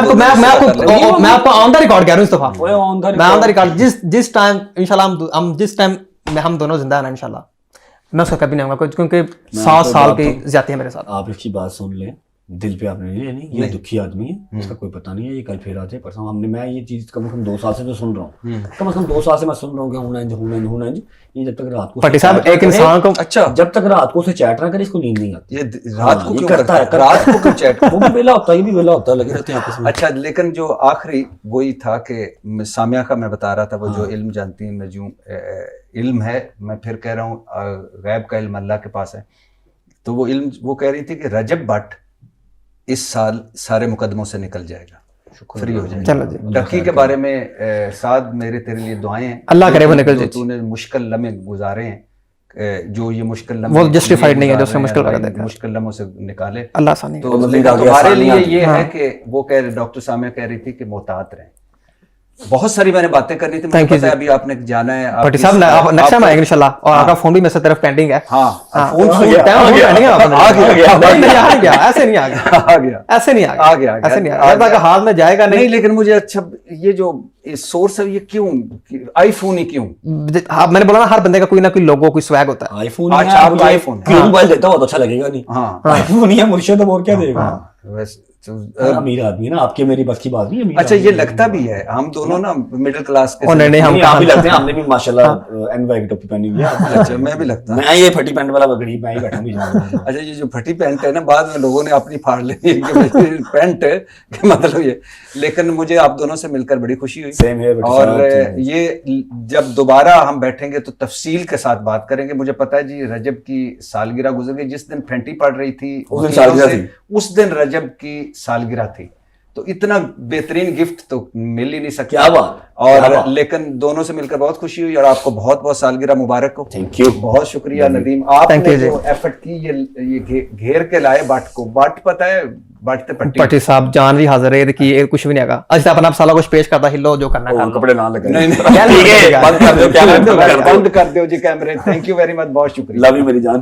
S3: आपको ऑन द रिकॉर्ड कह रहा हूँ इस दफा, मैं ऑन द रिकॉर्ड जिस टाइम इंशाल्लाह हम जिस टाइम में हम दोनों जिंदा है ना इंशाल्लाह, मैं उसका कभी नहीं आऊंगा, क्योंकि 7 साल की ज्यादती है मेरे साथ।
S2: आप इसकी बात सुन लें, दिल पे आपने नहीं लेनी, ये दुखी आदमी है, इसका कोई पता नहीं है, ये कल फिर आ जाए परसों। मैं ये चीज कम से कम 2 साल से तो सुन रहा हूँ, कम से कम 2 साल से मैं सुन रहा हूँ कि होना है। ये जब तक रात को
S3: पट्टी साहब एक इंसान को,
S1: अच्छा
S2: जब तक रात को उसे चैट ना करे इसको नींद नहीं आती।
S1: ये रात को क्यों करता है? रात को क्यों चैट?
S2: वो भी वेला होता है, ये भी वेला होता है, लगे रहते हैं आपस में।
S1: अच्छा, लेकिन जो आखिरी वही था कि सामिया का मैं बता रहा था, वो जो इल्म जानती है, नजूम इल्म है, मैं फिर कह रहा हूँ गैब का इल्म अल्लाह के पास है। तो वो इल्म वो कह रही थी कि रजब भट्ट इस साल सारे मुकदमों से निकल जाएगा, फ्री हो जाएगा। डक्की के बारे में साद मेरे तेरे लिए दुआएं हैं,
S3: अल्लाह करे वो निकल जाए।
S1: तूने मुश्किल लम्हे गुजारे हैं, जो ये मुश्किल लम्हे
S3: वो जस्टिफाइड नहीं है, जो उसने मुश्किल
S1: लम्हों से निकाले
S3: अल्लाह आसानी।
S1: तो तुम्हारे लिए ये है कि वो कह रहे, डॉक्टर सामिया कह रही थी कि मोहतात रहें। बहुत सारी मैंने बातें करनी थी, मुझे पता है अभी आपने जाना है।
S3: भट्टी साहब नेक्स्ट टाइम आएंगे इंशाल्लाह, और आपका फोन भी मेरे तरफ पेंडिंग है।
S1: हाँ,
S3: फोन पेंडिंग है, आ गया, ऐसे नहीं आ गया, ऐसे नहीं आ गया, ऐसे नहीं आ गया, हाथ में जाएगा नहीं।
S1: लेकिन मुझे अच्छा ये जो सोर्स है, ये क्यों आईफोन ही क्यों?
S3: मैंने बोला ना, हर बंदे का कोई ना कोई लोगो, कोई स्वैग होता है।
S2: आईफोन
S1: आईफोन
S2: मोबाइल देता हो तो अच्छा लगेगा नहीं। हाँ, आईफोन ही है मुर्शिद, और क्या देगा।
S1: बस तो,
S2: अमीर आदमी है ना, आपके मेरी बस की बात नहीं है, अमीर
S1: अच्छा
S2: आदमी
S1: ये
S2: है।
S1: लगता भी है हम दोनों ना मिडिल क्लास के
S3: और नहीं हम
S2: नहीं, आप भी लगते हैं, हमने भी माशाल्लाह एनवाई की टोपी पहनी हुई है आप भी लगते
S1: अच्छा
S2: हैं।
S1: मैं भी लगता हूँ।
S2: मैं ये फटी पैंट वाला गरीब मैं ही बैठा हूँ।
S1: अच्छा ये जो फटी पैंट है ना बाद में लोगों ने अपनी फाड़ लेनी है कि भाई पैंट है कि मतलब ये, लेकिन मुझे आप दोनों से मिलकर बड़ी खुशी हुई।
S2: सेम है
S1: और ये जब दोबारा हम बैठेंगे तो तफसील के साथ बात करेंगे। मुझे पता है जी रजब की सालगिरह गुजर गई, जिस दिन फेंटी पड़ रही थी
S2: उस दिन सालगिरह थी।
S1: उस दिन रजब की सालगिरह थी, तो इतना बेहतरीन गिफ्ट तो मिल ही नहीं सकता।
S2: क्या बात, क्या
S1: और
S2: बात।
S1: लेकिन दोनों से मिलकर बहुत खुशी हुई और आपको बहुत बहुत सालगिरह मुबारक हो।
S2: Thank you.
S1: बहुत शुक्रिया नदीम,
S3: Thank
S1: आपने
S3: you जी।
S1: जो एफर्ट की ये घेर के लाए बाट को। बाट पता है बाटते पट्टी
S3: पट्टी साहब जान भी हाजिर है कि ये कुछ भी नहीं आगा। अच्छा अपना साला कुछ पेश करता हिलो जो करना कर लो।
S2: कपड़े ना लगे।
S1: नहीं, नहीं।
S2: ठीक है, बंद कर दो, क्या
S1: बंद कर दो जी कैमरे। थैंक यू वेरी मच, बहुत शुक्रिया।
S2: लव यू मेरी जान।